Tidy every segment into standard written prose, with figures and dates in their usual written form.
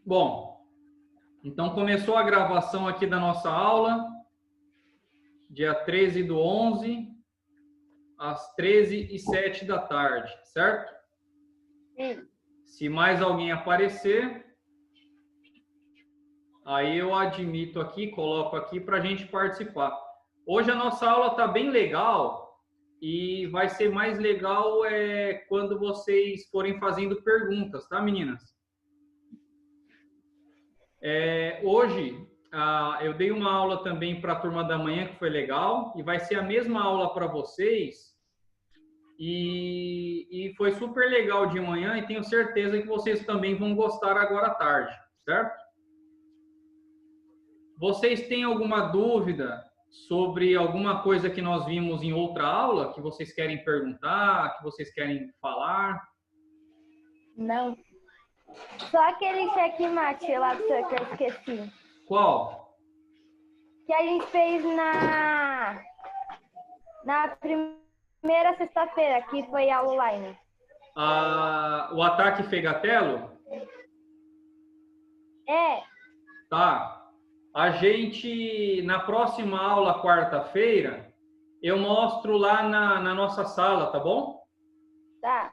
Bom, então começou a gravação aqui da nossa aula, dia 13/11, às 13h07 da tarde, certo? Sim. Se mais alguém aparecer, aí eu admito aqui, coloco aqui para a gente participar. Hoje a nossa aula está bem legal e vai ser mais legal quando vocês forem fazendo perguntas, tá, meninas? Hoje eu dei uma aula também para a turma da manhã, que foi legal, e vai ser a mesma aula para vocês. E foi super legal de manhã e tenho certeza que vocês também vão gostar agora à tarde, certo? Vocês têm alguma dúvida sobre alguma coisa que nós vimos em outra aula, que vocês querem perguntar, que vocês querem falar? Não. Só aquele checkmate lá do seu que eu esqueci. Qual? Que a gente fez na primeira sexta-feira, que foi aula online. O ataque Fegatelo? É. Tá. A gente, na próxima aula, quarta-feira, eu mostro lá na nossa sala, tá bom? Tá.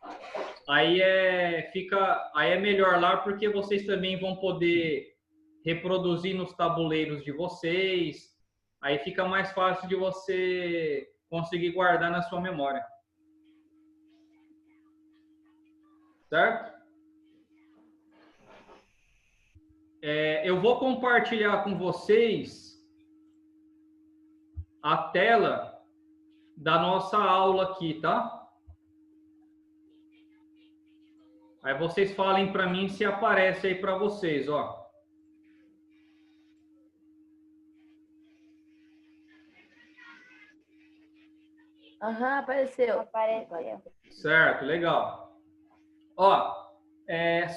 Aí é melhor lá, porque vocês também vão poder reproduzir nos tabuleiros de vocês. Aí fica mais fácil de você conseguir guardar na sua memória. Certo? Eu vou compartilhar com vocês a tela da nossa aula aqui, tá? Aí vocês falem para mim se aparece aí para vocês, ó. Aham, apareceu. Apareceu. Certo, legal. Ó,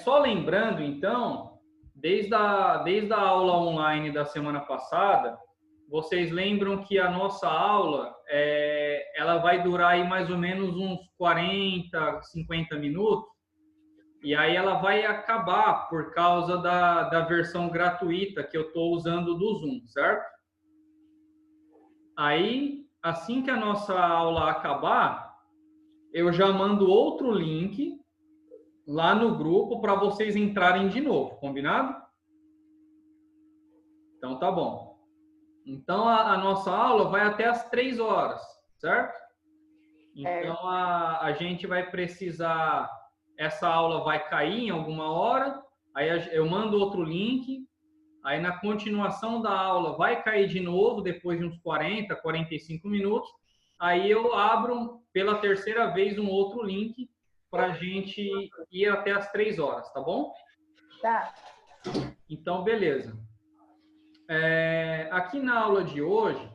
só lembrando, então, desde a aula online da semana passada, vocês lembram que a nossa aula, ela vai durar aí mais ou menos uns 40, 50 minutos, e aí ela vai acabar por causa da versão gratuita que eu estou usando do Zoom, certo? Aí, assim que a nossa aula acabar, eu já mando outro link lá no grupo para vocês entrarem de novo, combinado? Então tá bom. Então a nossa aula vai até às 3 horas, certo? Então a gente vai precisar, essa aula vai cair em alguma hora, aí eu mando outro link, aí na continuação da aula vai cair de novo, depois de uns 40, 45 minutos, aí eu abro pela terceira vez um outro link para a gente ir até às 3 horas, tá bom? Tá. Então, beleza. Aqui na aula de hoje,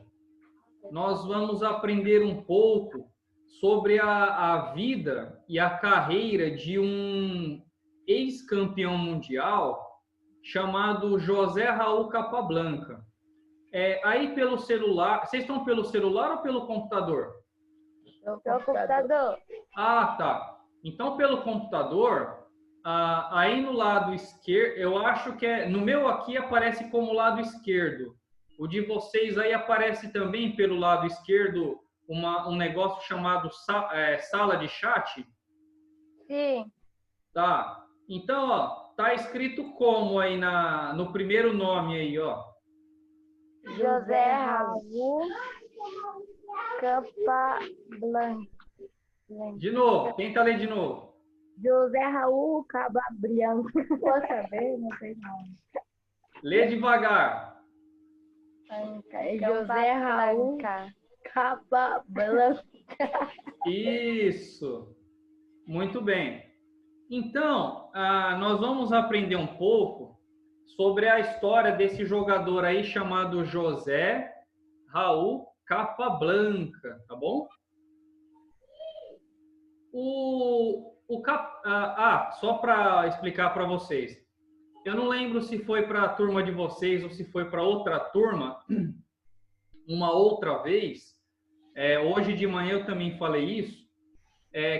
nós vamos aprender um pouco sobre a vida e a carreira de um ex-campeão mundial chamado José Raul Capablanca. Aí pelo celular, vocês estão pelo celular ou pelo computador? Pelo computador. Ah, tá. Então, pelo computador, aí no lado esquerdo, eu acho que no meu aqui aparece como lado esquerdo. O de vocês aí aparece também pelo lado esquerdo um negócio chamado sala de chat? Sim. Tá. Então, ó, tá escrito como aí no primeiro nome aí, ó. José Raul Capablanca. De novo, tenta ler de novo. José Raul Capablanca. Vou saber, não sei não. Lê devagar. José Raul Capablanca. Isso. Muito bem. Então, nós vamos aprender um pouco sobre a história desse jogador aí chamado José Raul Capablanca, tá bom? Só para explicar para vocês. Eu não lembro se foi para a turma de vocês ou se foi para outra turma, uma outra vez. Hoje de manhã eu também falei isso.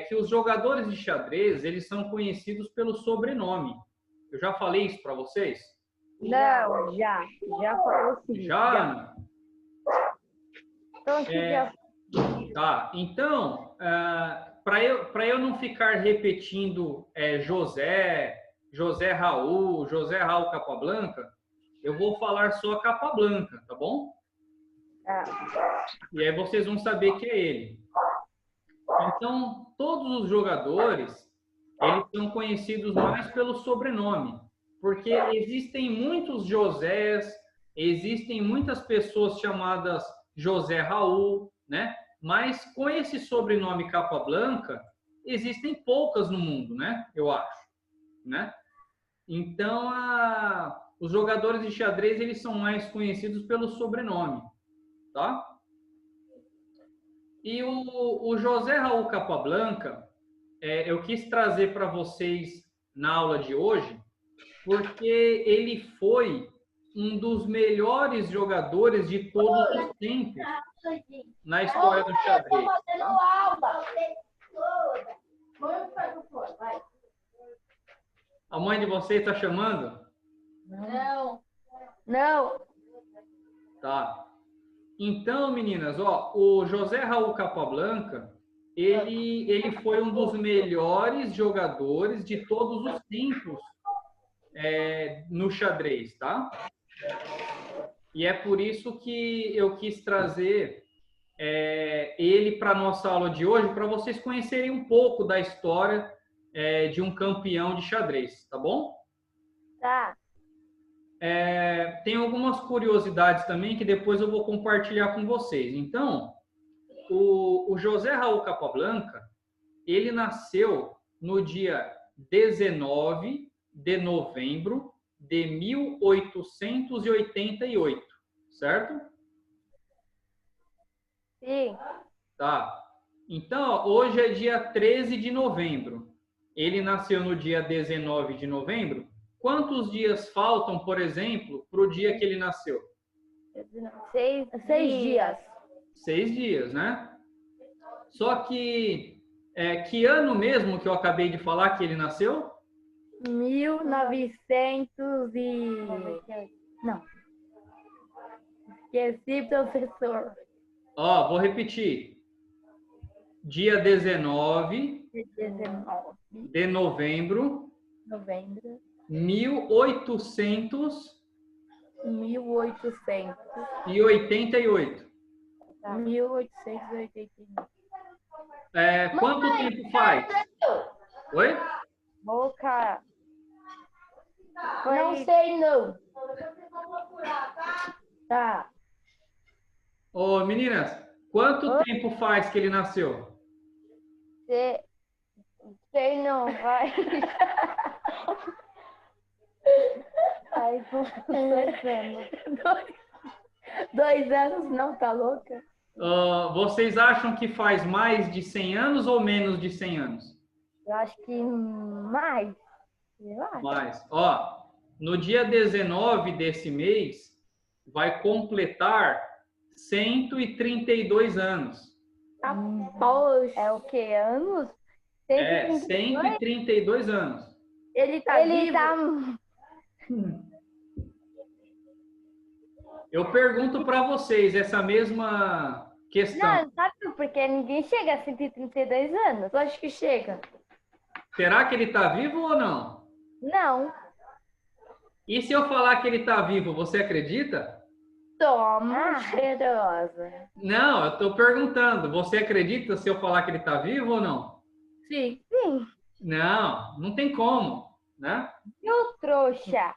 Que os jogadores de xadrez, eles são conhecidos pelo sobrenome. Eu já falei isso para vocês? Não, já falou sim. Já, Ana? Então, Tá, então, para eu não ficar repetindo José Raul Capablanca, eu vou falar só Capablanca, tá bom? E aí vocês vão saber que é ele. Então, todos os jogadores, eles são conhecidos mais pelo sobrenome, porque existem muitos Josés, existem muitas pessoas chamadas José Raul, né? Mas com esse sobrenome Capablanca, existem poucas no mundo, né? Eu acho, né? Então, os jogadores de xadrez, eles são mais conhecidos pelo sobrenome, tá? E o José Raul Capablanca, eu quis trazer para vocês na aula de hoje, porque ele foi um dos melhores jogadores de todos os tempos na história do xadrez. A mãe de vocês está chamando? Não. Tá. Então, meninas, o José Raul Capablanca, ele foi um dos melhores jogadores de todos os tempos no xadrez, tá? E é por isso que eu quis trazer ele para a nossa aula de hoje, para vocês conhecerem um pouco da história de um campeão de xadrez, tá bom? Tá. Tem algumas curiosidades também que depois eu vou compartilhar com vocês. Então, o José Raul Capablanca, ele nasceu no dia 19 de novembro de 1888, certo? Sim. Tá. Então, hoje é dia 13 de novembro. Ele nasceu no dia 19 de novembro. Quantos dias faltam, por exemplo, para o dia que ele nasceu? 6 dias. 6 dias, né? Só que ano mesmo que eu acabei de falar que ele nasceu? 1900 e... Não. Esqueci, professor. Vou repetir. Dia 19 de novembro. 1888. 1888. Quanto tempo faz? Oi? Boca. Não sei, não. Tá. Ô, meninas, quanto tempo faz que ele nasceu? Sei não, vai. Ai, 2 anos, não, tá louca? Vocês acham que faz mais de 100 anos ou menos de 100 anos? Eu acho que mais. Mais. No dia 19 desse mês, vai completar 132 anos. Poxa. É o que? Anos? 132 anos. Ele vivo? Eu pergunto para vocês essa mesma questão. Não, sabe porque ninguém chega a 132 anos. Eu acho que chega. Será que ele está vivo ou não? Não. E se eu falar que ele está vivo, você acredita? Toma, cheirosa. Não, eu estou perguntando. Você acredita se eu falar que ele está vivo ou não? Sim. Não tem como, né? Meu trouxa.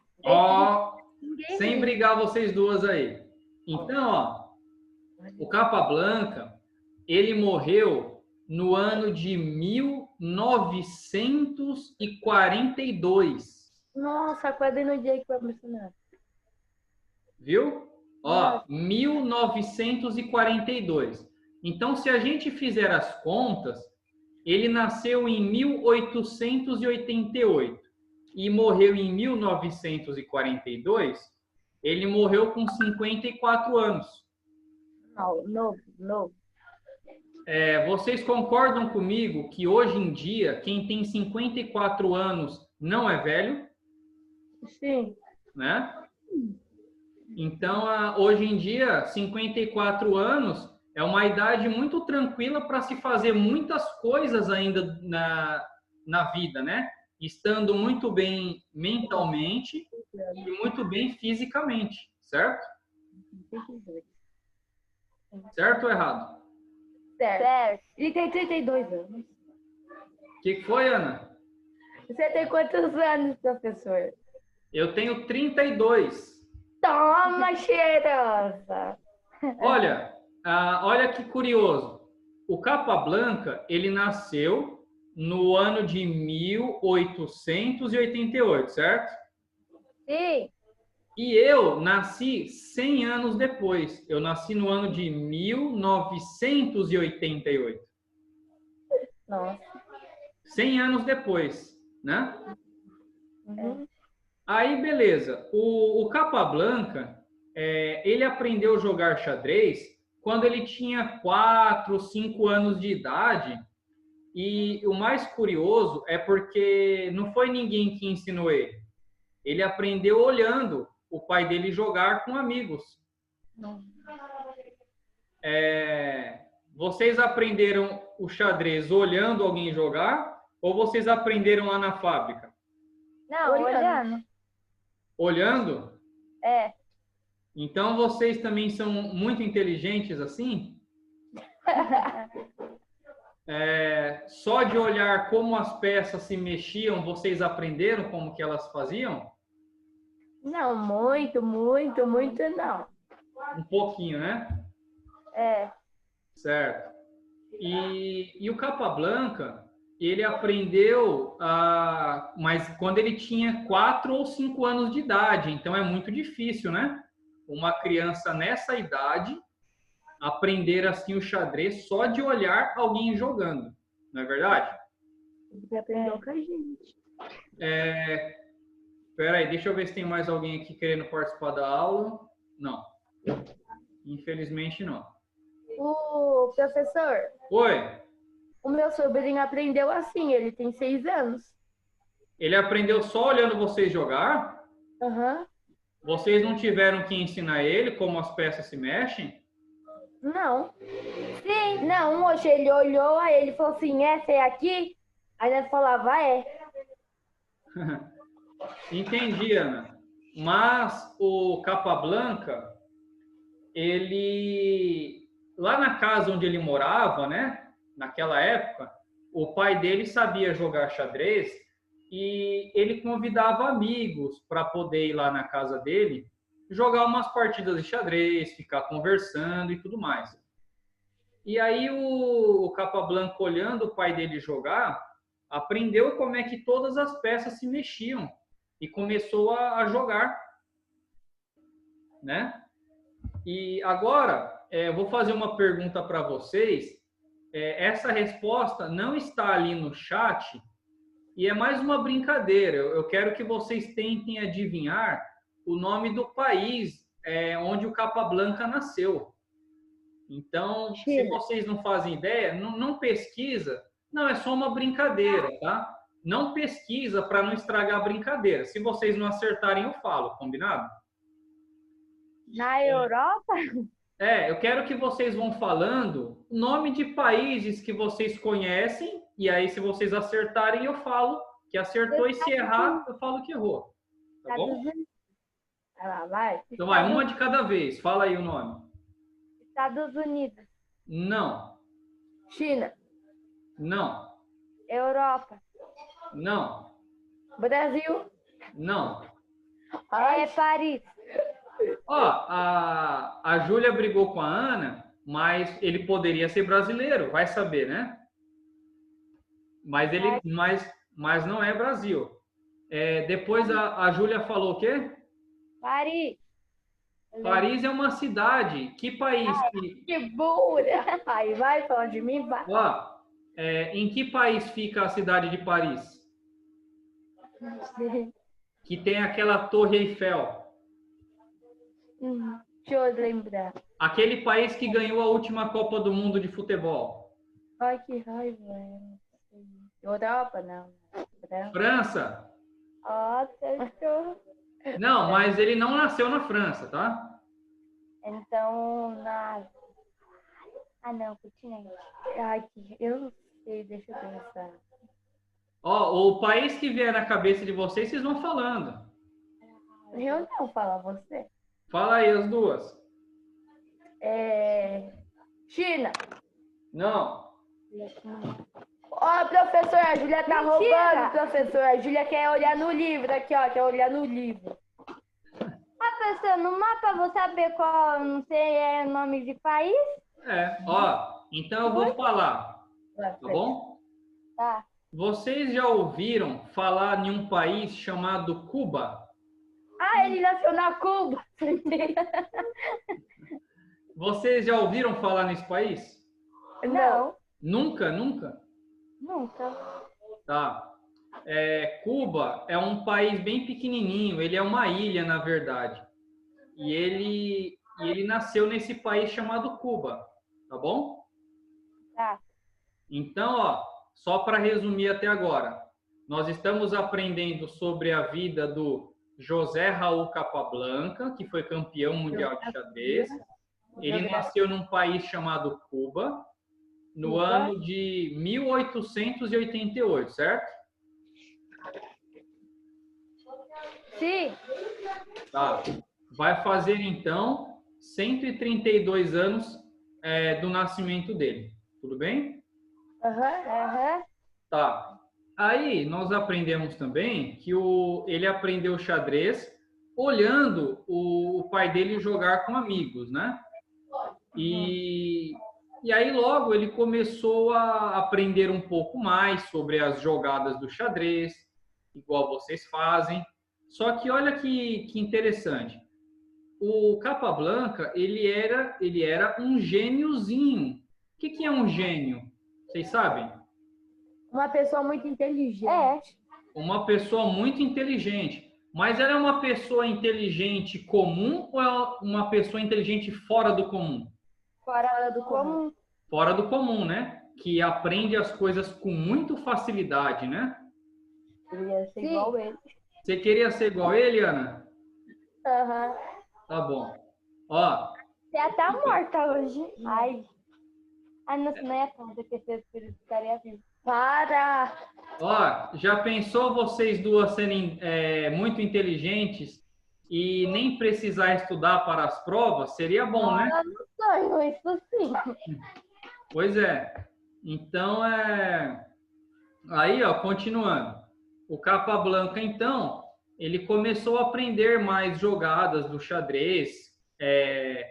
Sem brigar vocês duas aí. Então, o Capablanca, ele morreu no ano de 1942. Nossa, quase no dia que vai mencionar. Viu? 1942. Então, se a gente fizer as contas, ele nasceu em 1888 e morreu em 1942, ele morreu com 54 anos. Novo. Vocês concordam comigo que hoje em dia, quem tem 54 anos não é velho? Sim. Né? Então, hoje em dia, 54 anos é uma idade muito tranquila para se fazer muitas coisas ainda na vida, né? Estando muito bem mentalmente e muito bem fisicamente, certo? Certo ou errado? Certo. Ele tem 32 anos. O que foi, Ana? Você tem quantos anos, professor? Eu tenho 32. Toma, cheirosa! Olha, olha que curioso. O Capablanca, ele nasceu no ano de 1888, certo? Sim. E eu nasci 100 anos depois. Eu nasci no ano de 1988. Nossa. 100 anos depois, né? Uhum. Aí, beleza. O Capablanca, ele aprendeu a jogar xadrez quando ele tinha 4, 5 anos de idade. E o mais curioso é porque não foi ninguém que ensinou ele. Ele aprendeu olhando o pai dele jogar com amigos. Vocês aprenderam o xadrez olhando alguém jogar ou vocês aprenderam lá na fábrica? Não, olhando. Olhando? É. Então vocês também são muito inteligentes assim? Só de olhar como as peças se mexiam, vocês aprenderam como que elas faziam? Não, muito não. Um pouquinho, né? É. Certo. E o Capablanca, ele aprendeu, mas quando ele tinha 4 ou 5 anos de idade, então é muito difícil, né? Uma criança nessa idade aprender assim o xadrez só de olhar alguém jogando, não é verdade? Ele aprendeu com a gente. Espera aí, deixa eu ver se tem mais alguém aqui querendo participar da aula. Não. Infelizmente não. O professor, Oi. o meu sobrinho aprendeu assim, ele tem 6 anos. Ele aprendeu só olhando vocês jogar? Aham. Vocês não tiveram que ensinar ele como as peças se mexem? Não. Sim, não, hoje ele olhou, aí ele falou assim, essa é aqui? Aí nós falava, é. Entendi, Ana. Mas o Capablanca, ele lá na casa onde ele morava, né? Naquela época, o pai dele sabia jogar xadrez e ele convidava amigos para poder ir lá na casa dele jogar umas partidas de xadrez, ficar conversando e tudo mais. E aí o Capablanca, olhando o pai dele jogar, aprendeu como é que todas as peças se mexiam e começou a jogar, né? E agora, eu vou fazer uma pergunta para vocês. Essa resposta não está ali no chat e é mais uma brincadeira. Eu quero que vocês tentem adivinhar o nome do país onde o Capablanca nasceu. Então, Chile. se vocês não fazem ideia, não pesquisa. Não, é só uma brincadeira, tá? Não pesquisa para não estragar a brincadeira. Se vocês não acertarem, eu falo, combinado? Na Europa? Eu quero que vocês vão falando o nome de países que vocês conhecem, e aí se vocês acertarem, eu falo que acertou, e se errar, eu falo que errou. Tá bom? Vai. Então vai, uma de cada vez. Fala aí o nome. Estados Unidos. Não. China. Não. Europa. Não. Brasil. Não. Paris. Ó, a Júlia brigou com a Ana, mas ele poderia ser brasileiro, vai saber, né? Mas não é Brasil. Depois a Júlia falou o quê? Paris. Paris é uma cidade. Que país? Que burra! Aí vai falar de mim, vai. Ó, em que país fica a cidade de Paris? Que tem aquela Torre Eiffel. Deixa eu lembrar. Aquele país que ganhou a última Copa do Mundo de futebol. Ai, que raiva. Europa, não. França. Ó, acertou. Não, mas ele não nasceu na França, tá? Então, Ah, não, continente. Ai, eu não sei, deixa eu pensar. Ó, o país que vier na cabeça de vocês, vocês vão falando. Eu não falo você. Fala aí as duas. China. Não. Ó, professor, a Júlia tá roubando, professor. A Júlia quer olhar no livro aqui, ó. Quer olhar no livro. Professor, no mapa eu vou saber qual, não sei, nome de país? Ó, então eu vou falar, tá bom? Tá. Vocês já ouviram falar em um país chamado Cuba? Ah, ele nasceu na Cuba. Vocês já ouviram falar nesse país? Não. Nunca, nunca? Nunca. Tá. Cuba é um país bem pequenininho, ele é uma ilha, na verdade. E ele nasceu nesse país chamado Cuba, tá bom? Tá. Então, ó, só para resumir até agora, nós estamos aprendendo sobre a vida do José Raul Capablanca, que foi campeão mundial de xadrez. Ele nasceu num país chamado Cuba, no ano de 1888, certo? Sim. Tá. Vai fazer, então, 132 anos do nascimento dele. Tudo bem? Aham. Tá. Aí, nós aprendemos também que ele aprendeu xadrez olhando o pai dele jogar com amigos, né? E aí, logo, ele começou a aprender um pouco mais sobre as jogadas do xadrez, igual vocês fazem. Só que olha que interessante. O Capablanca, ele era um gêniozinho. O que é um gênio? Vocês sabem? Uma pessoa muito inteligente. Uma pessoa muito inteligente. Mas ela é uma pessoa inteligente comum ou é uma pessoa inteligente fora do comum? Fora do comum. Fora do comum, né? Que aprende as coisas com muito facilidade, né? Queria ser igual ele. Você queria ser igual ele, Ana? Aham. Tá bom. Ó. Você tá morta hoje. Ai. Ai, não é tão porque seus filhos ficariam vivos. Para! Ó, já pensou vocês duas serem muito inteligentes e nem precisar estudar para as provas? Seria bom, né? Eu não sonho isso sim. Pois é. Então, aí, ó, continuando. O Capablanca, então, ele começou a aprender mais jogadas do xadrez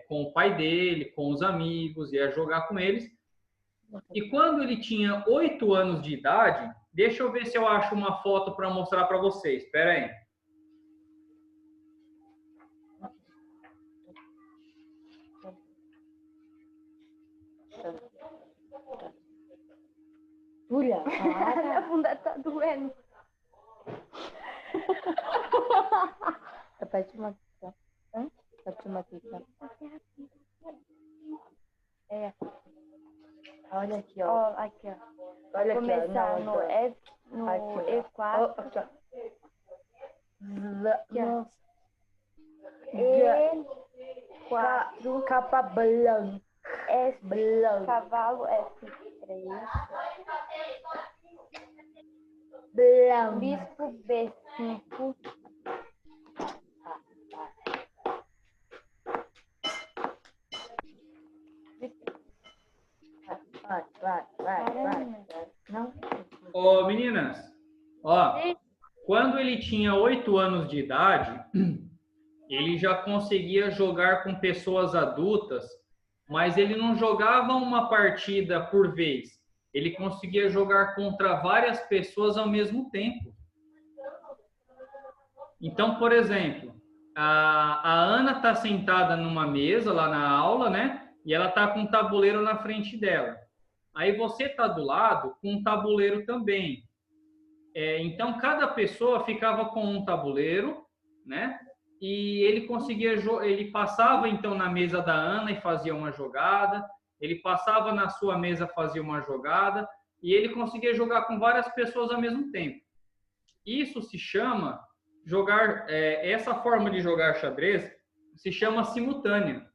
com o pai dele, com os amigos, ia jogar com eles. E quando ele tinha 8 anos de idade, deixa eu ver se eu acho uma foto para mostrar para vocês. Espera aí. Júlia, minha bunda tá doendo. Repete uma questão. Repete uma questão. Olha aqui, ó. Aqui, ó. Olha começar aqui, ó. No E4. Aqui, ó. Nossa. E4. Capa branca. S branco. Cavalo F3. Branco. Bispo B5. Vai. Não. Ô, meninas, ó, quando ele tinha 8 anos de idade, ele já conseguia jogar com pessoas adultas, mas ele não jogava uma partida por vez. Ele conseguia jogar contra várias pessoas ao mesmo tempo. Então, por exemplo, a Ana está sentada numa mesa lá na aula, né? E ela está com um tabuleiro na frente dela. Aí você está do lado com um tabuleiro também. Então, cada pessoa ficava com um tabuleiro, né? E ele passava então na mesa da Ana e fazia uma jogada, ele passava na sua mesa, fazia uma jogada, e ele conseguia jogar com várias pessoas ao mesmo tempo. Isso se chama jogar, essa forma de jogar xadrez se chama simultânea.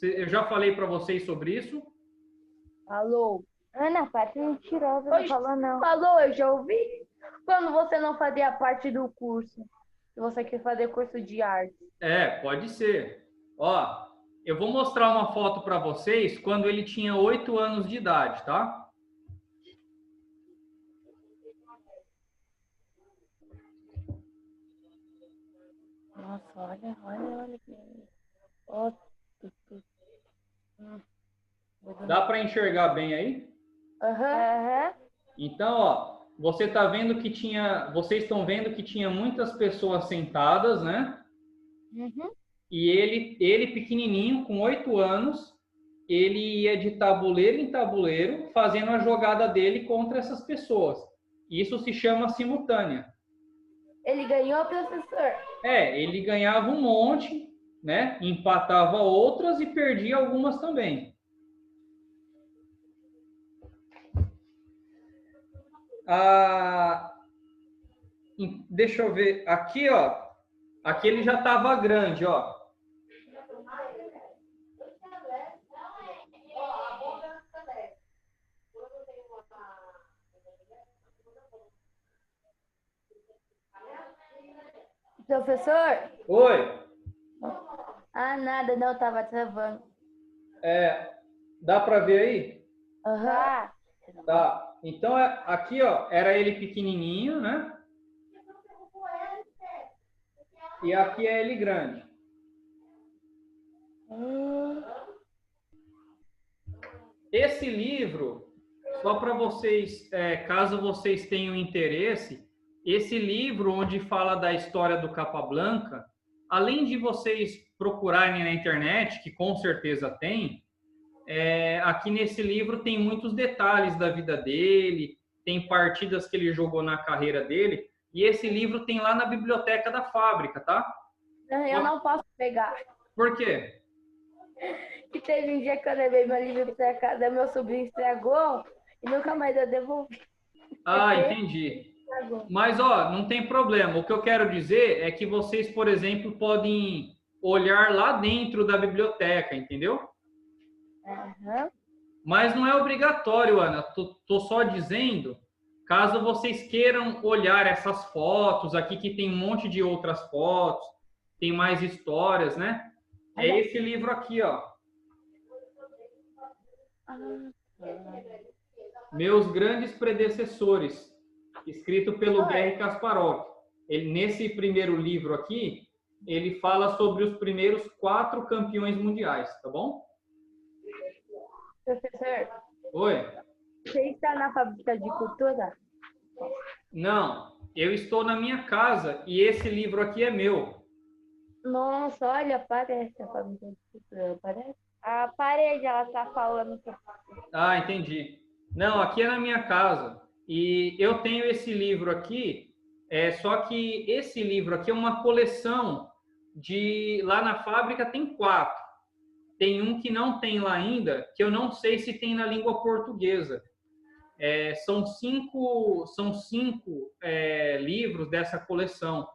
Eu já falei para vocês sobre isso? Falou. Ana, parte mentirosa, não falou não. Falou, eu já ouvi. Quando você não fazia parte do curso, se você quer fazer curso de arte. Pode ser. Ó, eu vou mostrar uma foto para vocês quando ele tinha 8 anos de idade, tá? Nossa, olha. Ó, Dá para enxergar bem aí? Aham. Então, ó, vocês estão vendo que tinha muitas pessoas sentadas, né? Uhum. E ele pequenininho, com 8 anos, ele ia de tabuleiro em tabuleiro, fazendo a jogada dele contra essas pessoas. Isso se chama simultânea. Ele ganhou, professor? Ele ganhava um monte, né? Empatava outras e perdia algumas também. Deixa eu ver. Aqui, ó. Aqui ele já estava grande, ó. Professor? Oi. Nada, não, tava travando. Dá para ver aí? Aham. Tá. Então, aqui, ó, era ele pequenininho, né? E aqui é ele grande. Esse livro, só para vocês, caso vocês tenham interesse, esse livro onde fala da história do Capablanca, além de vocês procurarem na internet, que com certeza tem, aqui nesse livro tem muitos detalhes da vida dele, tem partidas que ele jogou na carreira dele, e esse livro tem lá na biblioteca da fábrica, tá? Eu não posso pegar. Por quê? Que teve um dia que eu levei meu livro pra casa, meu sobrinho estragou e nunca mais eu devolvi. Entendi. Mas, ó, não tem problema. O que eu quero dizer é que vocês, por exemplo, podem olhar lá dentro da biblioteca, entendeu? Uhum. Mas não é obrigatório, Ana. Tô só dizendo, caso vocês queiram olhar essas fotos aqui, que tem um monte de outras fotos, tem mais histórias, né? É esse livro aqui, ó. Meus Grandes Predecessores, escrito pelo Garry Kasparov. Nesse primeiro livro aqui, ele fala sobre os primeiros 4 campeões mundiais, tá bom? Professor? Oi? Você está na Fábrica de Cultura? Não, eu estou na minha casa e esse livro aqui é meu. Nossa, olha, parece a Fábrica de Cultura, parece? A parede, ela tá falando. Entendi. Não, aqui é na minha casa. E eu tenho esse livro aqui, só que esse livro aqui é uma coleção lá na fábrica tem 4. Tem um que não tem lá ainda, que eu não sei se tem na língua portuguesa. São cinco livros dessa coleção.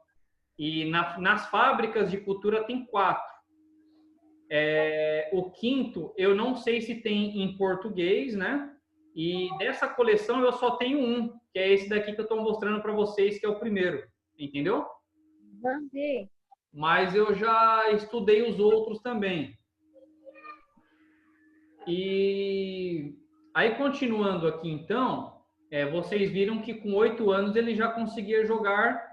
E nas fábricas de cultura tem 4. O quinto, eu não sei se tem em português, né? E dessa coleção eu só tenho um, que é esse daqui que eu estou mostrando para vocês, que é o primeiro. Entendeu? Entendi. Mas eu já estudei os outros também. E aí, continuando aqui, então, vocês viram que com 8 anos ele já conseguia jogar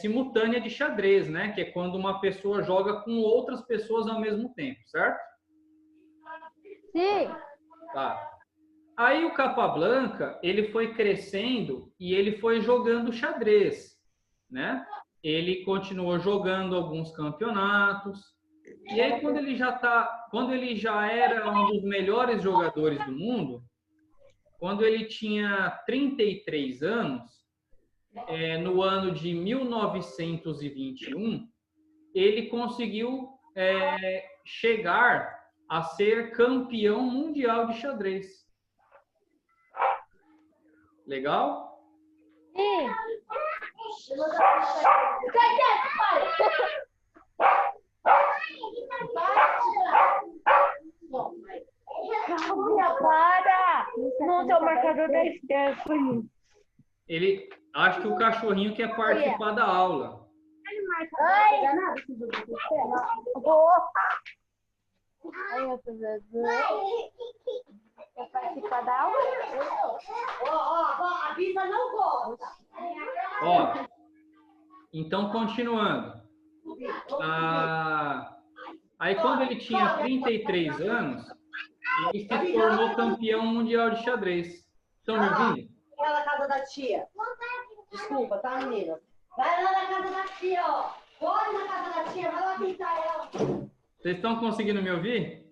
simultânea de xadrez, né? Que é quando uma pessoa joga com outras pessoas ao mesmo tempo, certo? Sim. Tá. Aí o Capablanca, ele foi crescendo e ele foi jogando xadrez, né? Ele continuou jogando alguns campeonatos. E aí, quando ele já era um dos melhores jogadores do mundo, quando ele tinha 33 anos, no ano de 1921, ele conseguiu chegar a ser campeão mundial de xadrez. Legal? Sim. Para! Não tem o marcador da Stephanie. Ele, acho que o cachorrinho quer participar da aula. Ai, quer participar da aula? A Bisa não gosta. Ó, então, continuando. Aí, quando ele tinha 33 anos, ele se tornou campeão mundial de xadrez. Estão me ouvindo? Vai lá na casa da tia. Desculpa, tá, menina? Vai lá na casa da tia, ó. Corre na casa da tia, vai lá pintar ela. Vocês estão conseguindo me ouvir?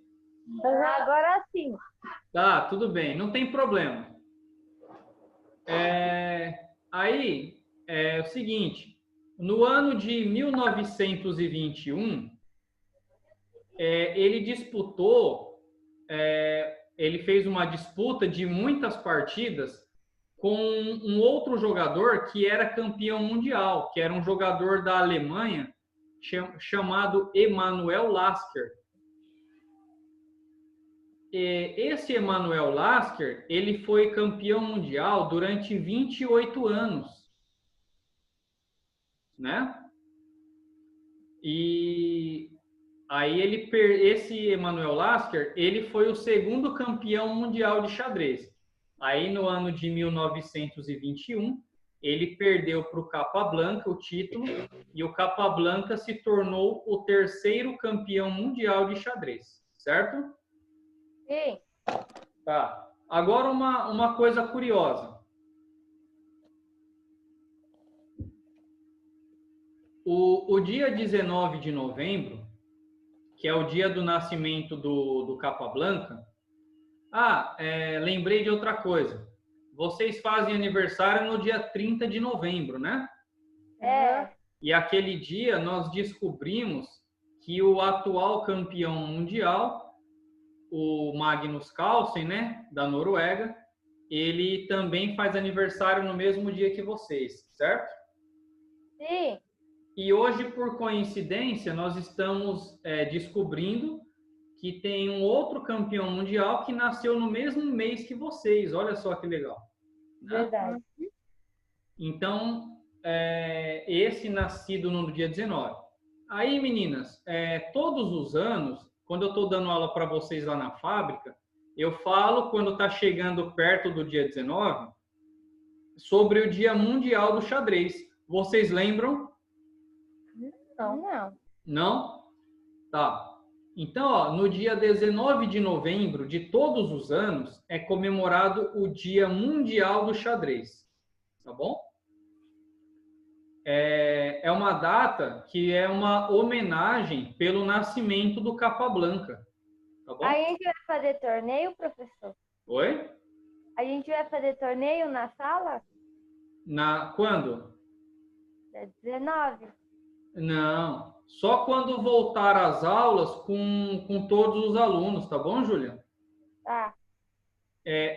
Agora sim. Tá, tudo bem, não tem problema. Aí, é o seguinte, no ano de 1921, ele disputou, ele fez uma disputa de muitas partidas com um outro jogador que era campeão mundial, que era um jogador da Alemanha chamado Emanuel Lasker. Esse Emanuel Lasker, ele foi campeão mundial durante 28 anos, né? E aí esse Emanuel Lasker, ele foi o segundo campeão mundial de xadrez. Aí no ano de 1921, ele perdeu para o Capablanca o título e o Capablanca se tornou o terceiro campeão mundial de xadrez, certo? Sim. Tá. Agora uma coisa curiosa. O dia 19 de novembro, que é o dia do nascimento do Capablanca. Lembrei de outra coisa. Vocês fazem aniversário no dia 30 de novembro, né? E aquele dia nós descobrimos que o atual campeão mundial, o Magnus Carlsen, né, da Noruega, ele também faz aniversário no mesmo dia que vocês, certo? Sim. E hoje, por coincidência, nós estamos descobrindo que tem um outro campeão mundial que nasceu no mesmo mês que vocês. Olha só que legal. Né? Verdade. Então, esse nascido no dia 19. Aí, meninas, todos os anos, quando eu estou dando aula para vocês lá na fábrica, eu falo, quando está chegando perto do dia 19, sobre o Dia Mundial do Xadrez. Vocês lembram? Não. Não? Tá. Então, ó, no dia 19 de novembro de todos os anos, é comemorado o Dia Mundial do Xadrez. Tá bom? É uma data que é uma homenagem pelo nascimento do Capablanca. Tá bom? A gente vai fazer torneio, professor? Oi? A gente vai fazer torneio na sala? Quando? Dia 19. Não. Só quando voltar às aulas com todos os alunos, tá bom, Júlia? Tá.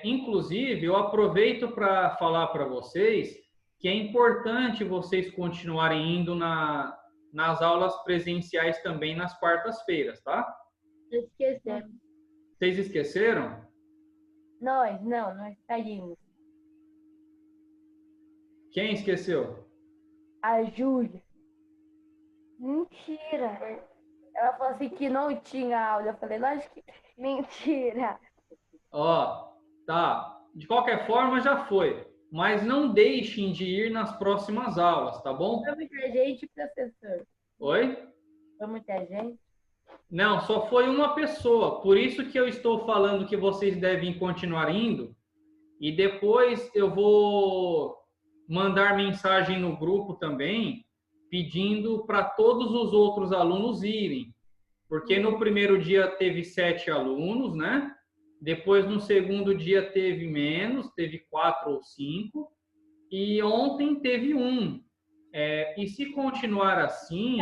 Inclusive, eu aproveito para falar para vocês que é importante vocês continuarem indo nas aulas presenciais também nas quartas-feiras, tá? Esquecemos. Vocês esqueceram? Nós saímos. Quem esqueceu? A Júlia. Mentira. Ela falou assim que não tinha aula. Eu falei, lógico que... Mentira. Ó, tá. De qualquer forma, já foi. Mas não deixem de ir nas próximas aulas, tá bom? Foi muita gente, professor. Oi? Foi muita gente. Não, só foi uma pessoa. Por isso que eu estou falando que vocês devem continuar indo. E depois eu vou mandar mensagem no grupo também, pedindo para todos os outros alunos irem. Porque no primeiro dia teve 7 alunos, né? Depois, no segundo dia, teve menos, teve 4 ou 5. E ontem teve 1. E se continuar assim,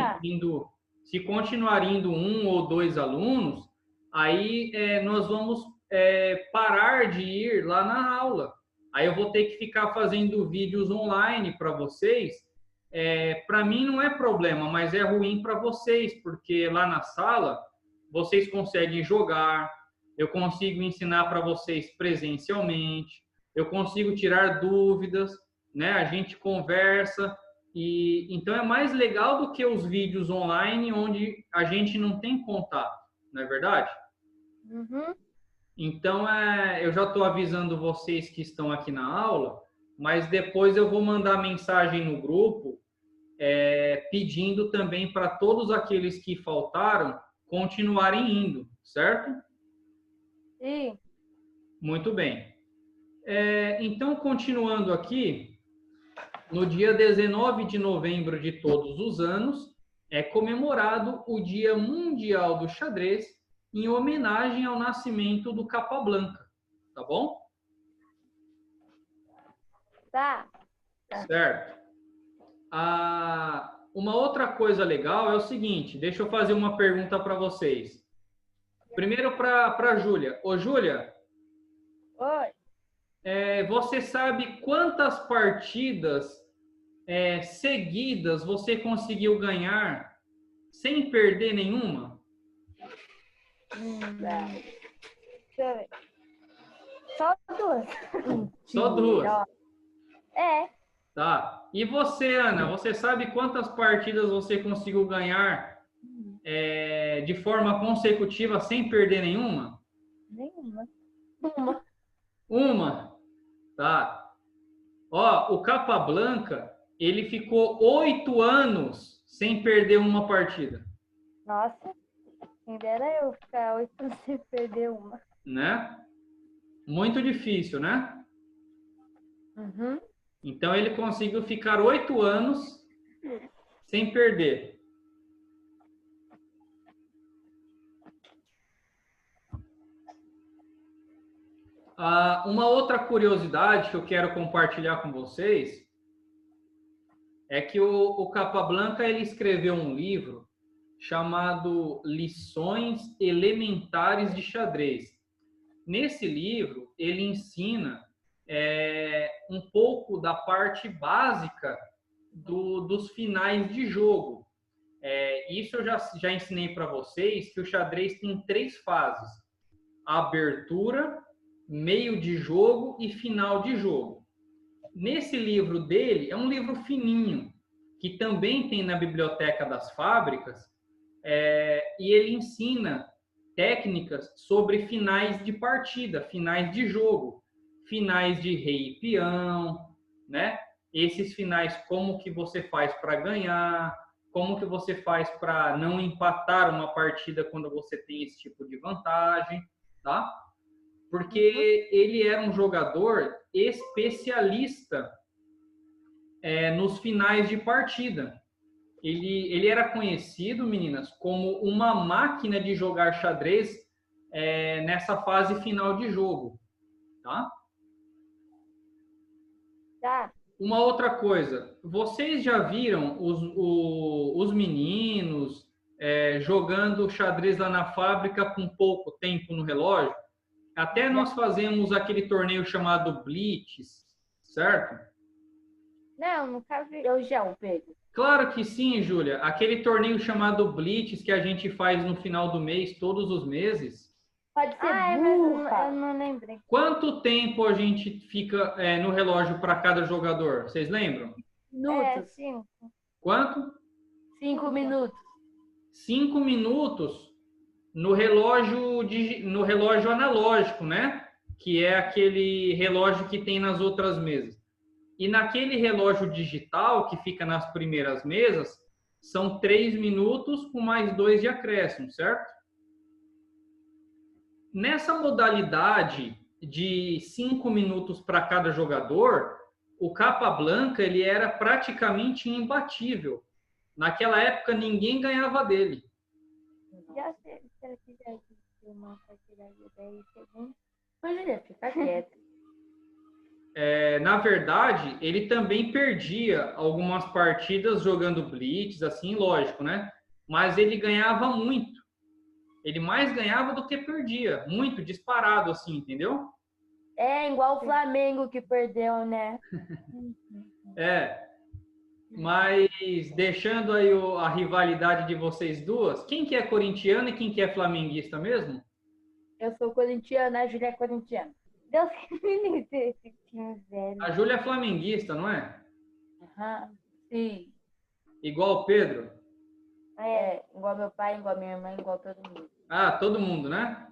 se continuar indo 1 ou 2 alunos, aí nós vamos parar de ir lá na aula. Aí eu vou ter que ficar fazendo vídeos online para vocês para mim não é problema, mas é ruim para vocês, porque lá na sala vocês conseguem jogar, eu consigo ensinar para vocês presencialmente, eu consigo tirar dúvidas, né? A gente conversa, e então é mais legal do que os vídeos online onde a gente não tem contato, não é verdade? Uhum. Então, eu já estou avisando vocês que estão aqui na aula, mas depois eu vou mandar mensagem no grupo pedindo também para todos aqueles que faltaram continuarem indo, certo? Sim. Muito bem. Então, continuando aqui, no dia 19 de novembro de todos os anos, é comemorado o Dia Mundial do Xadrez em homenagem ao nascimento do Capablanca, tá bom? Tá. Certo. Uma outra coisa legal é o seguinte, deixa eu fazer uma pergunta para vocês. Primeiro para a Júlia. Ô, Júlia, Oi. você sabe quantas partidas seguidas você conseguiu ganhar sem perder nenhuma? Deixa eu ver. Só duas. Só duas? É. Tá. E você, Ana, você sabe quantas partidas você conseguiu ganhar de forma consecutiva sem perder nenhuma? Nenhuma. Uma. Tá. Ó, o Capablanca, ele ficou 8 anos sem perder uma partida. Nossa. Quem dera eu ficar 8 anos sem perder uma. Né? Muito difícil, né? Uhum. Então, ele conseguiu ficar 8 anos sem perder. Uma outra curiosidade que eu quero compartilhar com vocês é que o Capablanca ele escreveu um livro chamado Lições Elementares de Xadrez. Nesse livro, ele ensina um pouco da parte básica dos finais de jogo. Isso eu já ensinei para vocês, que o xadrez tem 3 fases: abertura, meio de jogo e final de jogo. Nesse livro dele, é um livro fininho, que também tem na Biblioteca das Fábricas, e ele ensina técnicas sobre finais de partida, finais de jogo, finais de rei e peão, né? Esses finais, como que você faz para ganhar, como que você faz para não empatar uma partida quando você tem esse tipo de vantagem, tá? Porque ele era um jogador especialista nos finais de partida. Ele era conhecido, meninas, como uma máquina de jogar xadrez nessa fase final de jogo, tá? Tá. Uma outra coisa, vocês já viram os meninos jogando xadrez lá na fábrica com pouco tempo no relógio? Até nós fazemos aquele torneio chamado Blitz, certo? Não, nunca vi. Eu já, Pedro. Claro que sim, Júlia. Aquele torneio chamado Blitz que a gente faz no final do mês, todos os meses. Pode ser burra. Eu não lembrei. Quanto tempo a gente fica no relógio para cada jogador? Vocês lembram? Minutos. 5. Quanto? 5 minutos. 5 minutos no relógio analógico, né? Que é aquele relógio que tem nas outras mesas. E naquele relógio digital que fica nas primeiras mesas, são 3 minutos com mais 2 de acréscimo, certo? Nessa modalidade de 5 minutos para cada jogador, o Capablanca ele era praticamente imbatível. Naquela época, ninguém ganhava dele. Já sei, se ela quiser uma partida de 10 segundos, Julia, fica quieta. Na verdade, ele também perdia algumas partidas jogando blitz, assim, lógico, né? Mas ele ganhava muito. Ele mais ganhava do que perdia. Muito, disparado, assim, entendeu? Igual o Flamengo que perdeu, né? Mas deixando aí a rivalidade de vocês duas, quem que é corintiano e quem que é flamenguista mesmo? Eu sou corintiana, a Júlia é corintiana. Deus que me livre esse time velho. A Júlia é flamenguista, não é? Aham, sim. Igual o Pedro? É, igual meu pai, igual minha irmã, igual todo mundo. Ah, todo mundo, né?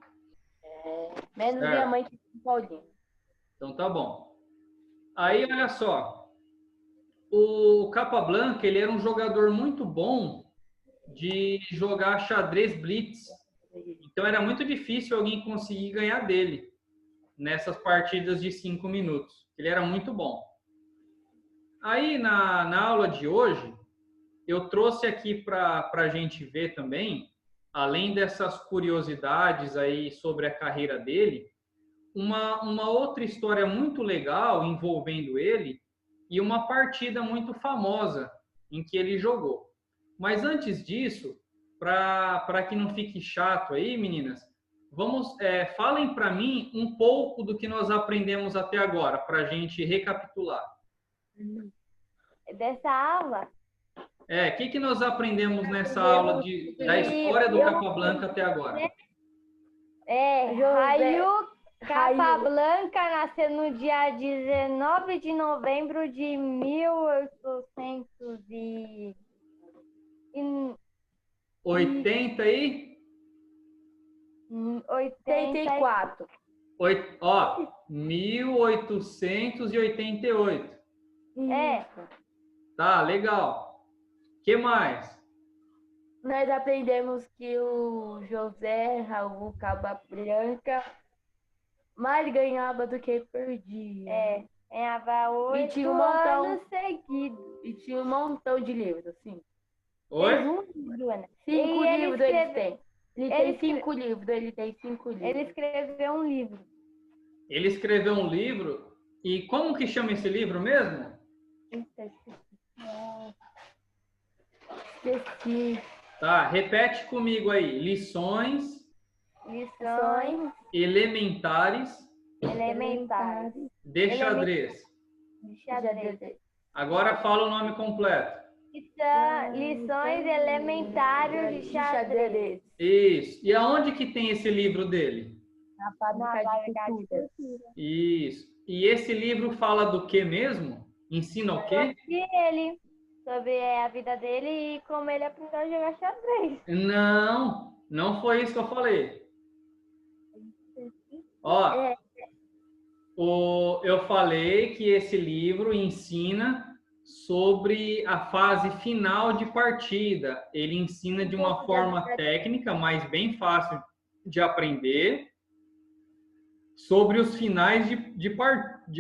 Menos Certo. minha mãe que é Paulinho. Então tá bom. Aí, olha só. O Capablanca, ele era um jogador muito bom de jogar xadrez blitz. Então era muito difícil alguém conseguir ganhar dele nessas partidas de 5 minutos. Ele era muito bom. Aí, na aula de hoje, eu trouxe aqui para a gente ver também, além dessas curiosidades aí sobre a carreira dele, uma outra história muito legal envolvendo ele e uma partida muito famosa em que ele jogou. Mas antes disso, para que não fique chato aí, meninas, falem para mim um pouco do que nós aprendemos até agora, para a gente recapitular. Dessa aula? O que nós aprendemos nessa aula da história do Capablanca até agora? Raio Capablanca nasceu no dia 19 de novembro de 84. 1888. Tá, legal. O que mais? Nós aprendemos que o José Raul Capablanca mais ganhava do que perdia. Ganhava 8 tinha um montão. anos seguidos. E tinha um montão de livros, assim. Oi? Um livro, Ana. 5 E livros ele tem. Ele ele tem 5 livros, ele tem 5 livros. Ele escreveu um livro. Ele escreveu um livro. E como que chama esse livro mesmo? Esqueci. Tá, repete comigo aí. Lições elementares de xadrez. Agora fala o nome completo. Lições elementares de xadrez. Isso. E aonde que tem esse livro dele? Na fábrica de cultura. Isso. E esse livro fala do que mesmo? Ensina o quê? Sobre a vida dele e como ele aprendeu a jogar xadrez. Não foi isso que eu falei. Ó, eu falei que esse livro ensina sobre a fase final de partida. Ele ensina de uma forma técnica, mas bem fácil de aprender, sobre os finais de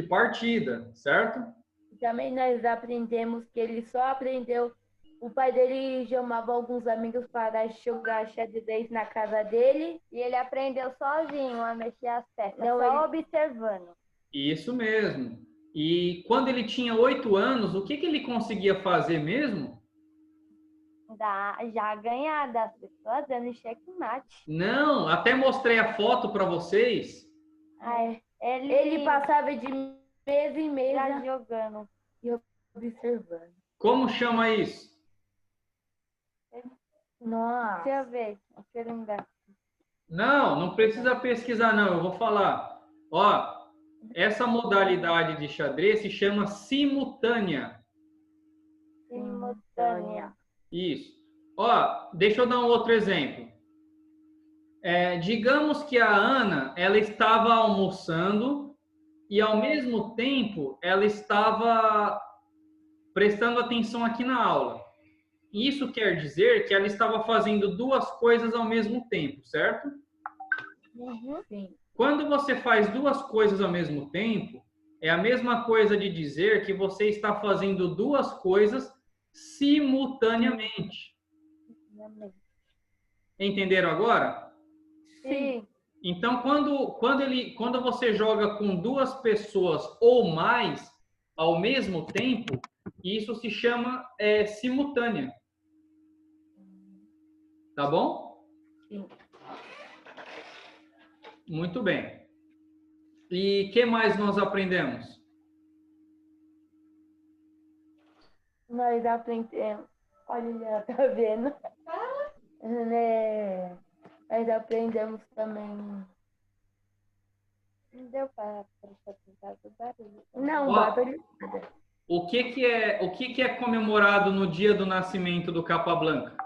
partida, certo? Também nós aprendemos que ele só aprendeu. O pai dele chamava alguns amigos para jogar xadrez na casa dele. E ele aprendeu sozinho a mexer as peças, observando. Isso mesmo. E quando ele tinha 8 anos, o que ele conseguia fazer mesmo? Já ganhar das pessoas dando checkmate. Não, até mostrei a foto para vocês. Ele passava de mesa em mesa jogando e observando. Como chama isso? Nossa. Deixa eu ver. Deixa eu lembrar. Não precisa pesquisar não, eu vou falar. Ó, essa modalidade de xadrez se chama simultânea. Isso. Ó, deixa eu dar um outro exemplo. Digamos que a Ana, ela estava almoçando e ao mesmo tempo ela estava prestando atenção aqui na aula. Isso quer dizer que ela estava fazendo duas coisas ao mesmo tempo, certo? Sim. Quando você faz duas coisas ao mesmo tempo, é a mesma coisa de dizer que você está fazendo duas coisas simultaneamente. Entenderam agora? Sim. Então, quando você joga com duas pessoas ou mais ao mesmo tempo, isso se chama simultânea. Tá bom? Sim. Muito bem. E o que mais nós aprendemos? Nós aprendemos. Olha, tá vendo? Né? Nós aprendemos também. Não deu para apresentar do barulho. Não, Ó, barulho. o que que é comemorado no dia do nascimento do Capablanca?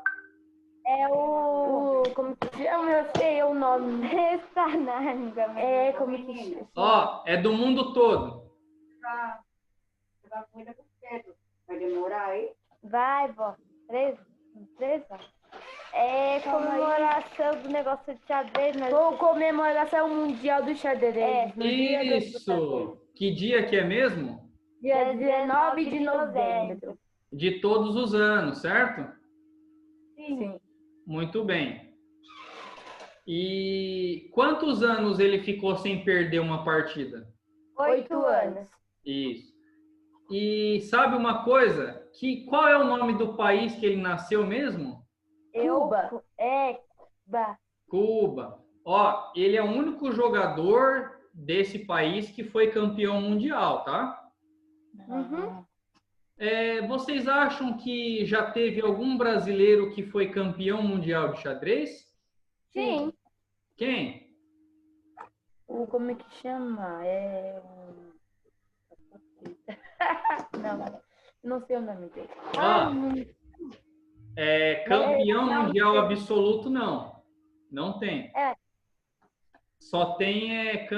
É o... Como que chama? Eu sei o nome. Restananga. É, como que chama? Ó, é do mundo todo. Vai demorar aí? Vai, vó. 3 horas. É comemoração do negócio de xadrez, mas... Ou comemoração mundial do xadrez. É. No dia do Isso! Que dia que é mesmo? Dia 19 de novembro. De todos os anos, certo? Sim. Muito bem. E quantos anos ele ficou sem perder uma partida? 8 anos. Isso. E sabe uma coisa? Qual é o nome do país que ele nasceu mesmo? Cuba. Cuba. Cuba. Ó, ele é o único jogador desse país que foi campeão mundial, tá? Uhum. Vocês acham que já teve algum brasileiro que foi campeão mundial de xadrez? Sim. Quem? Como é que chama? Não sei o nome dele. Campeão mundial absoluto, não. Não tem. É. Só tem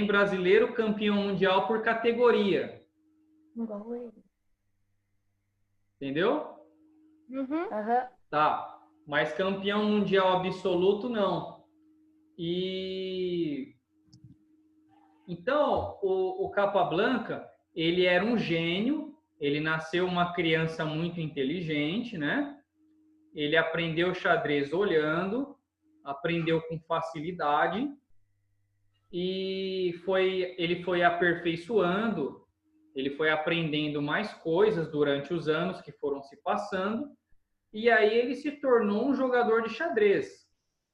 brasileiro campeão mundial por categoria. Igual ele. Entendeu? Uhum. Tá. Mas campeão mundial absoluto, não. E então, o Capablanca, ele era um gênio, ele nasceu uma criança muito inteligente, né? Ele aprendeu xadrez olhando, aprendeu com facilidade e ele foi aperfeiçoando, ele foi aprendendo mais coisas durante os anos que foram se passando e aí ele se tornou um jogador de xadrez,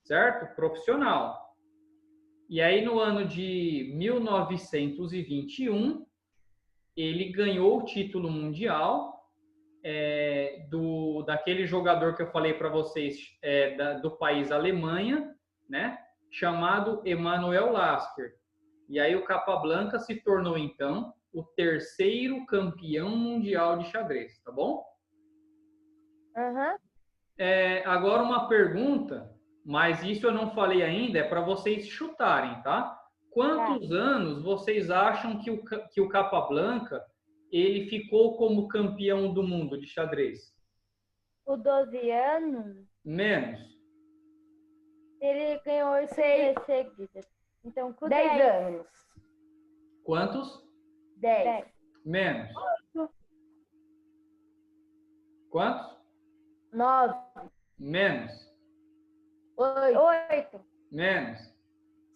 certo? Profissional. E aí, no ano de 1921, ele ganhou o título mundial daquele jogador que eu falei para vocês, do país Alemanha, né? Chamado Emanuel Lasker. E aí o Capablanca se tornou, então, o terceiro campeão mundial de xadrez, tá bom? Uhum. Agora uma pergunta, mas isso eu não falei ainda, é para vocês chutarem, tá? Quantos anos vocês acham que o Capablanca ele ficou como campeão do mundo de xadrez? Com 12 anos, Menos. ele ganhou 8 vezes seguidas. Então, com 10 anos. Quantos? 10. Menos. Quantos? 9. Menos. 8. Menos.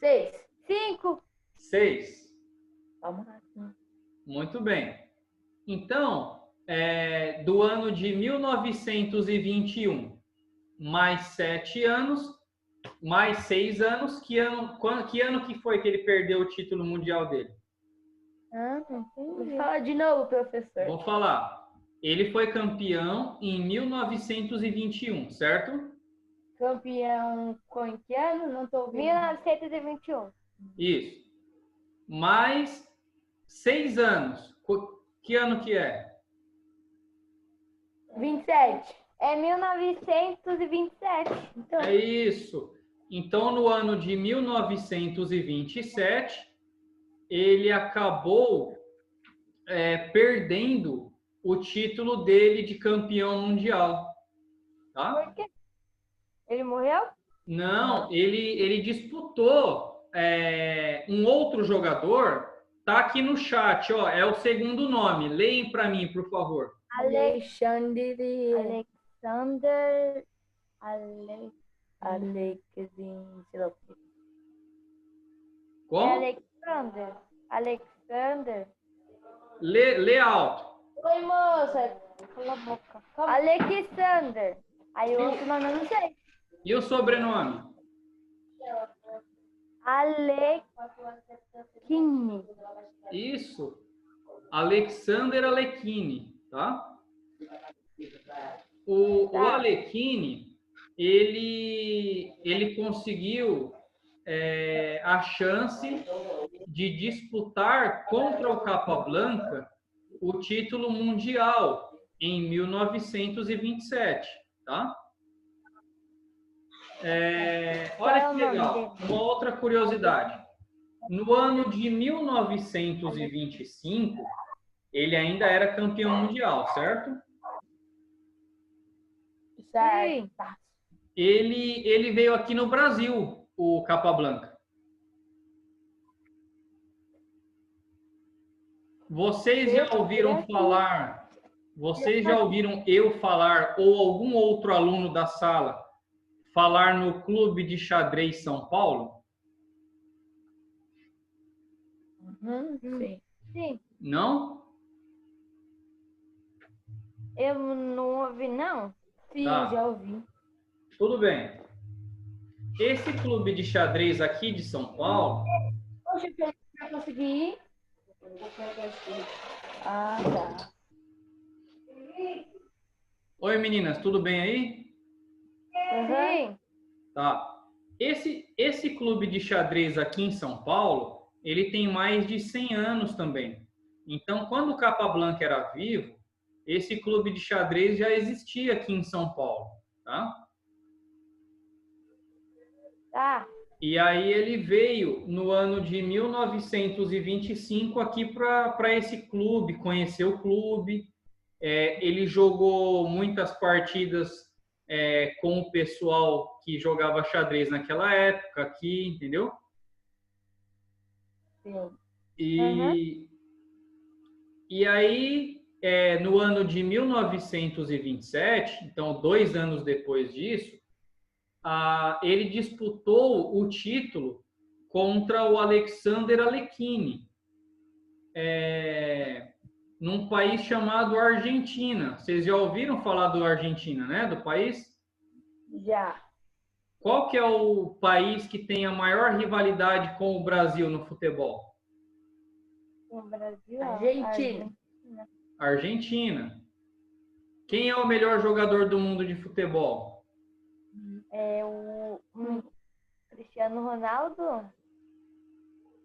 6. 5. 6. Vamos lá. Muito bem. Então, do ano de 1921, mais 7 anos, mais 6 anos, que ano que foi que ele perdeu o título mundial dele? Não entendi. Fala de novo, professor. Vou falar. Ele foi campeão em 1921, certo? Campeão com em que ano? Não estou ouvindo. 1921. Isso. Mais 6 anos. Que ano que é? 27. É 1927. Então, É isso. Então, no ano de 1927, ele acabou perdendo o título dele de campeão mundial. Tá? Por quê? Ele morreu? Não, ele disputou um outro jogador. Tá aqui no chat, ó. É o segundo nome. Leem para mim, por favor. Alexandre. Como? Alexander. Lê alto. Oi, moça. Cala a boca. Alexander. Aí o outro nome eu não sei. E o sobrenome? Alekhine. Isso. Alexander Alekhine, tá? O Alekhine, ele conseguiu a chance de disputar contra o Capablanca o título mundial em 1927, tá? Olha que legal, uma outra curiosidade. No ano de 1925, ele ainda era campeão mundial, certo? Certo. Ele veio aqui no Brasil, o Capablanca. Vocês já ouviram eu falar, ou algum outro aluno da sala, falar no Clube de Xadrez São Paulo? Sim. Sim. Não? Eu não ouvi, não. Sim, Tá. já ouvi. Tudo bem. Esse clube de xadrez aqui de São Paulo... Poxa, eu não consegui ir. Ah, tá. Oi, meninas, tudo bem aí? Sim. Tá. Esse clube de xadrez aqui em São Paulo, ele tem mais de 100 anos também. Então, quando o Capablanca era vivo, esse clube de xadrez já existia aqui em São Paulo, tá? Tá. E aí ele veio no ano de 1925 aqui para esse clube, conhecer o clube. Ele jogou muitas partidas com o pessoal que jogava xadrez naquela época aqui, entendeu? Sim. E aí, no ano de 1927, então 2 anos depois disso, ele disputou o título contra o Alexander Alekhine, num país chamado Argentina. Vocês já ouviram falar do Argentina, né? Do país? Já. Qual que é o país que tem a maior rivalidade com o Brasil no futebol? No Brasil, Argentina. Argentina. Quem é o melhor jogador do mundo de futebol? É o Cristiano Ronaldo?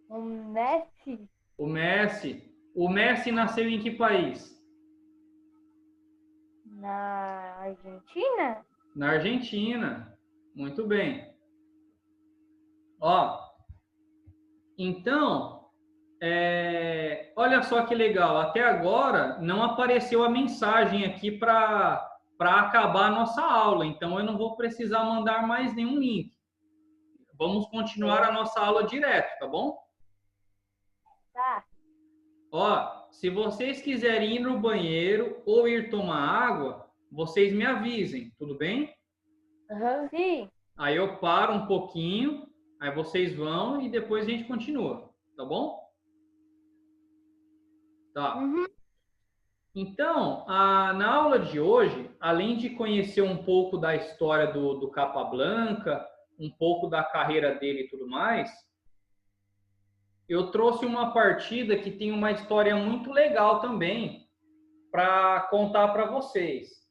O Messi? O Messi. O Messi nasceu em que país? Na Argentina? Na Argentina. Muito bem. Ó, então, olha só que legal. Até agora não apareceu a mensagem aqui para acabar a nossa aula. Então, eu não vou precisar mandar mais nenhum link. Vamos continuar a nossa aula direto, tá bom? Tá. Ó, se vocês quiserem ir no banheiro ou ir tomar água, vocês me avisem, tudo bem? Sim. Aí eu paro um pouquinho, aí vocês vão e depois a gente continua, tá bom? Tá. Então, na aula de hoje, além de conhecer um pouco da história do Capablanca, um pouco da carreira dele e tudo mais, eu trouxe uma partida que tem uma história muito legal também para contar para vocês.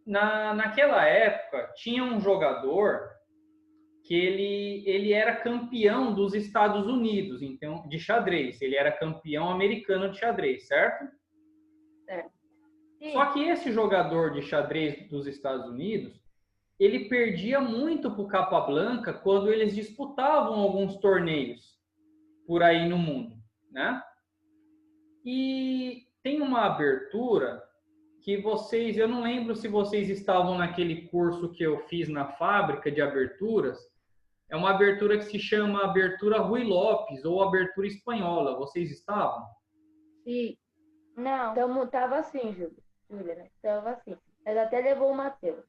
Naquela época, tinha um jogador que ele era campeão dos Estados Unidos, então, de xadrez. Ele era campeão americano de xadrez, certo? Sim. Só que esse jogador de xadrez dos Estados Unidos, ele perdia muito para o Capablanca quando eles disputavam alguns torneios por aí no mundo, né? E tem uma abertura que vocês, eu não lembro se vocês estavam naquele curso que eu fiz na fábrica de aberturas, é uma abertura que se chama Abertura Rui Lopes ou Abertura Espanhola. Vocês estavam? Sim. Não. Então, tava assim, Júlia, né? Tava assim. Mas até levou o Matheus.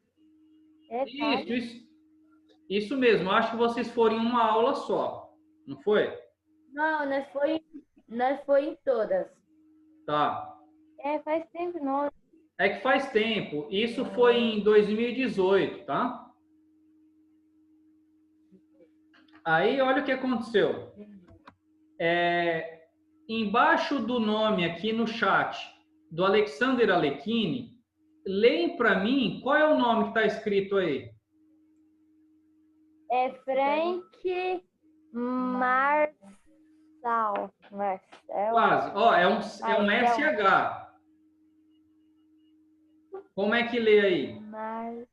Isso mesmo. Acho que vocês foram em uma aula só, não foi? Não, nós foi em todas. Tá. Faz tempo, não. É que faz tempo. Isso foi em 2018, tá? Aí, olha o que aconteceu. Embaixo do nome aqui no chat do Alexander Alekhine, leem para mim qual é o nome que está escrito aí. É Frank Marçal. Marcel. Quase. Ó, é um Marcel. SH. Como é que lê aí? Marçal.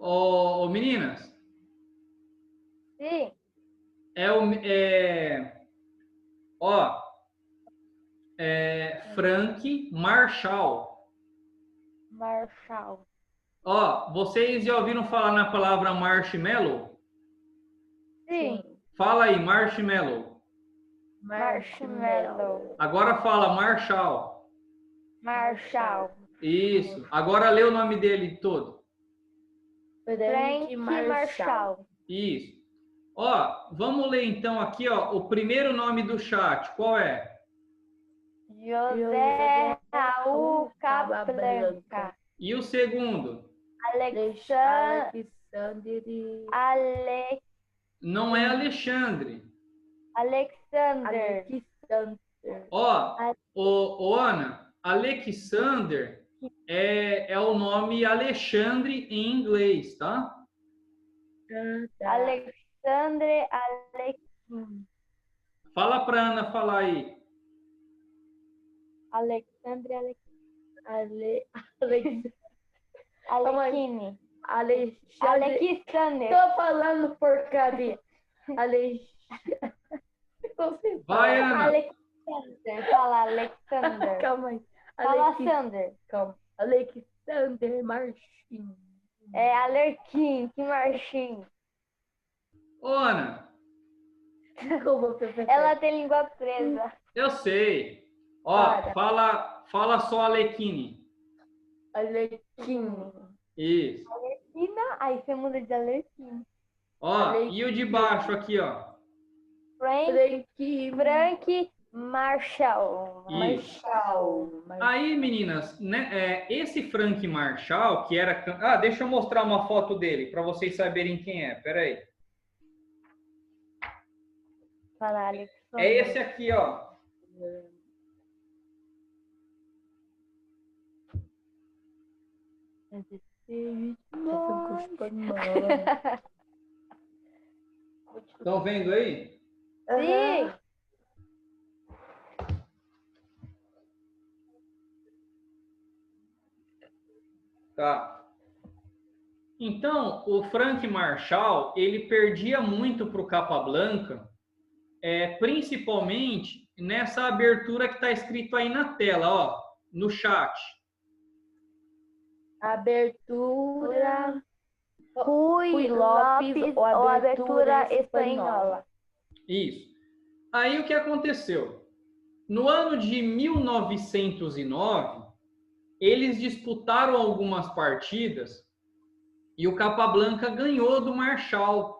Ô, meninas, Sim. Frank Marshall. Marshall. Ó, vocês já ouviram falar na palavra marshmallow? Sim. Fala aí, marshmallow. Marshmallow. Agora fala Marshall. Marshall. Isso. Agora lê o nome dele todo. Frank Marshall. Isso. Ó, vamos ler então aqui, ó, o primeiro nome do chat. Qual é? José Raul Caplanca. E o segundo? Alexandre. Não é Alexandre. Alexander. Ó, ô Ana, Alexander é o nome Alexandre em inglês, tá? Alexandre Alexim. Fala pra Ana falar aí. Alexandre Alexine. Alexander. Tô falando porcaria. Vai, Ana. Alexander. Fala Alexander. Calma aí. Fala Sander. Calma. Alexander Marchim. É Alerquim, que Marchim. Ô, Ana, Desculpa, professor. Ela tem língua presa. eu sei. Ó, fala só Alequine. Alerquim. Isso. Alerquina, aí você muda de Alerquim. Ó, e o de baixo aqui, ó. Frank Marshall. Isso. Aí, meninas, né, esse Frank Marshall, que era... Ah, deixa eu mostrar uma foto dele, para vocês saberem quem é. Pera aí. É esse aqui, ó. Estão vendo aí? Sim. Tá. Então, o Frank Marshall, ele perdia muito para o Capablanca, principalmente nessa abertura que está escrito aí na tela, ó, no chat. Abertura Rui Lopes ou abertura espanhola. Isso. Aí o que aconteceu? No ano de 1909, eles disputaram algumas partidas e o Capablanca ganhou do Marshall.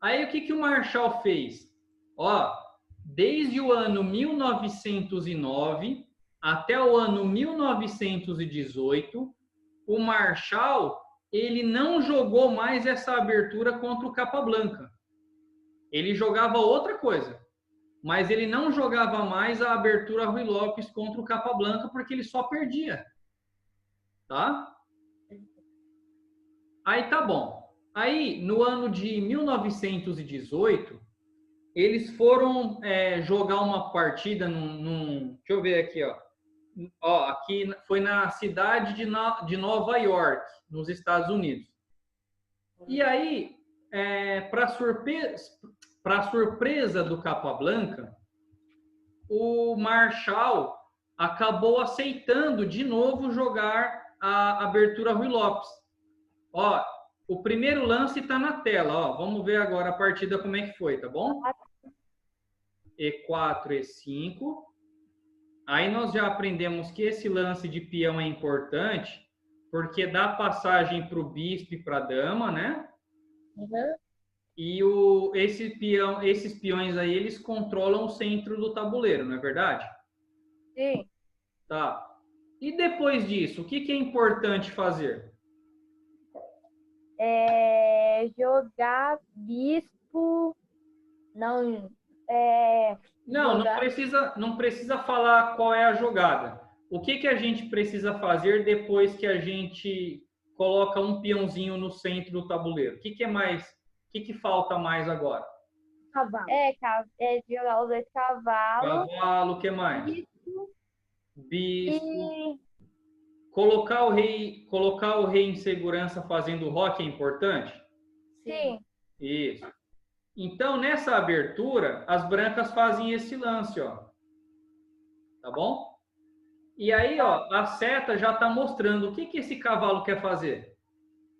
Aí o que o Marshall fez? Ó, desde o ano 1909 até o ano 1918, o Marshall, ele não jogou mais essa abertura contra o Capablanca. Ele jogava outra coisa, mas ele não jogava mais a abertura Rui Lopes contra o Capablanca porque ele só perdia. Tá? Aí tá bom. Aí, no ano de 1918, eles foram jogar uma partida deixa eu ver aqui, ó. Ó, aqui foi na cidade de Nova York, nos Estados Unidos. E aí, para surpresa do Capablanca, o Marshall acabou aceitando de novo jogar a abertura Rui Lopes. Ó, o primeiro lance está na tela, ó. Vamos ver agora a partida como é que foi, tá bom? E4, E5. Aí nós já aprendemos que esse lance de peão é importante, porque dá passagem para o bispo e para a dama, né? Uhum. E esses peões aí, eles controlam o centro do tabuleiro, não é verdade? Sim. Tá. E depois disso, o que é importante fazer? Jogar bispo... Não, Não precisa, não precisa falar qual é a jogada. O que a gente precisa fazer depois que a gente coloca um peãozinho no centro do tabuleiro? O que é mais? O que falta mais agora? Cavalo. Jogar os 2 cavalos. Cavalo, o que mais? Bispo. E Colocar o rei em segurança fazendo roque é importante? sim. Isso. Então, nessa abertura, as brancas fazem esse lance, ó. Tá bom? E aí, ó, a seta já está mostrando o que esse cavalo quer fazer.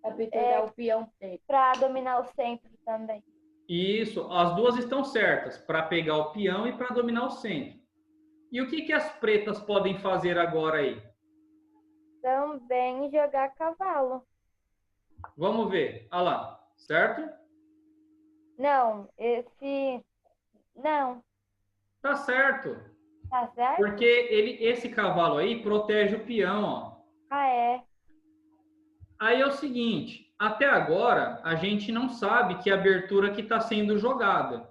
Capturar o peão dele. Para dominar o centro também. Isso, as duas estão certas, para pegar o peão e para dominar o centro. E o que as pretas podem fazer agora aí? Também jogar cavalo. Vamos ver. Olha lá, certo? Não. Tá certo. Tá certo? Porque esse cavalo aí protege o peão, ó. Ah, é. Aí é o seguinte, até agora a gente não sabe que abertura que está sendo jogada.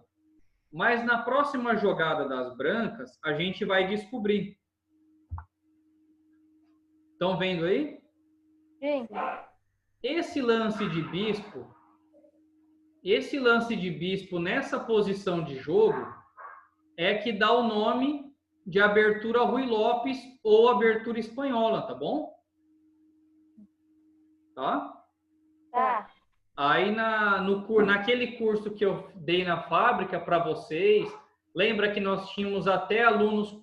Mas na próxima jogada das brancas, a gente vai descobrir. Estão vendo aí? Sim. Esse lance de bispo nessa posição de jogo é que dá o nome de abertura Rui Lopes ou abertura espanhola, tá bom? Tá? Tá. Aí naquele curso que eu dei na fábrica para vocês, lembra que nós tínhamos até alunos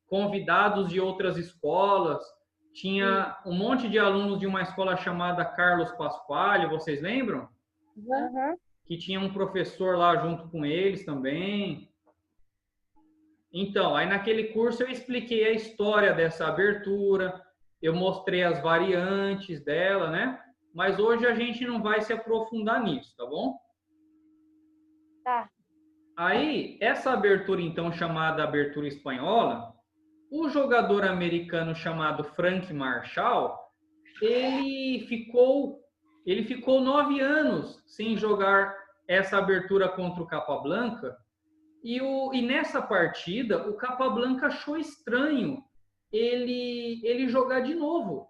convidados de outras escolas, tinha um monte de alunos de uma escola chamada Carlos Pasquale, vocês lembram? Uhum. Que tinha um professor lá junto com eles também. Então, aí naquele curso eu expliquei a história dessa abertura, eu mostrei as variantes dela, né? Mas hoje a gente não vai se aprofundar nisso, tá bom? Tá. Aí, essa abertura, então, chamada abertura espanhola, o jogador americano chamado Frank Marshall, ele ficou 9 anos sem jogar essa abertura contra o Capablanca, e nessa partida, o Capablanca achou estranho ele jogar de novo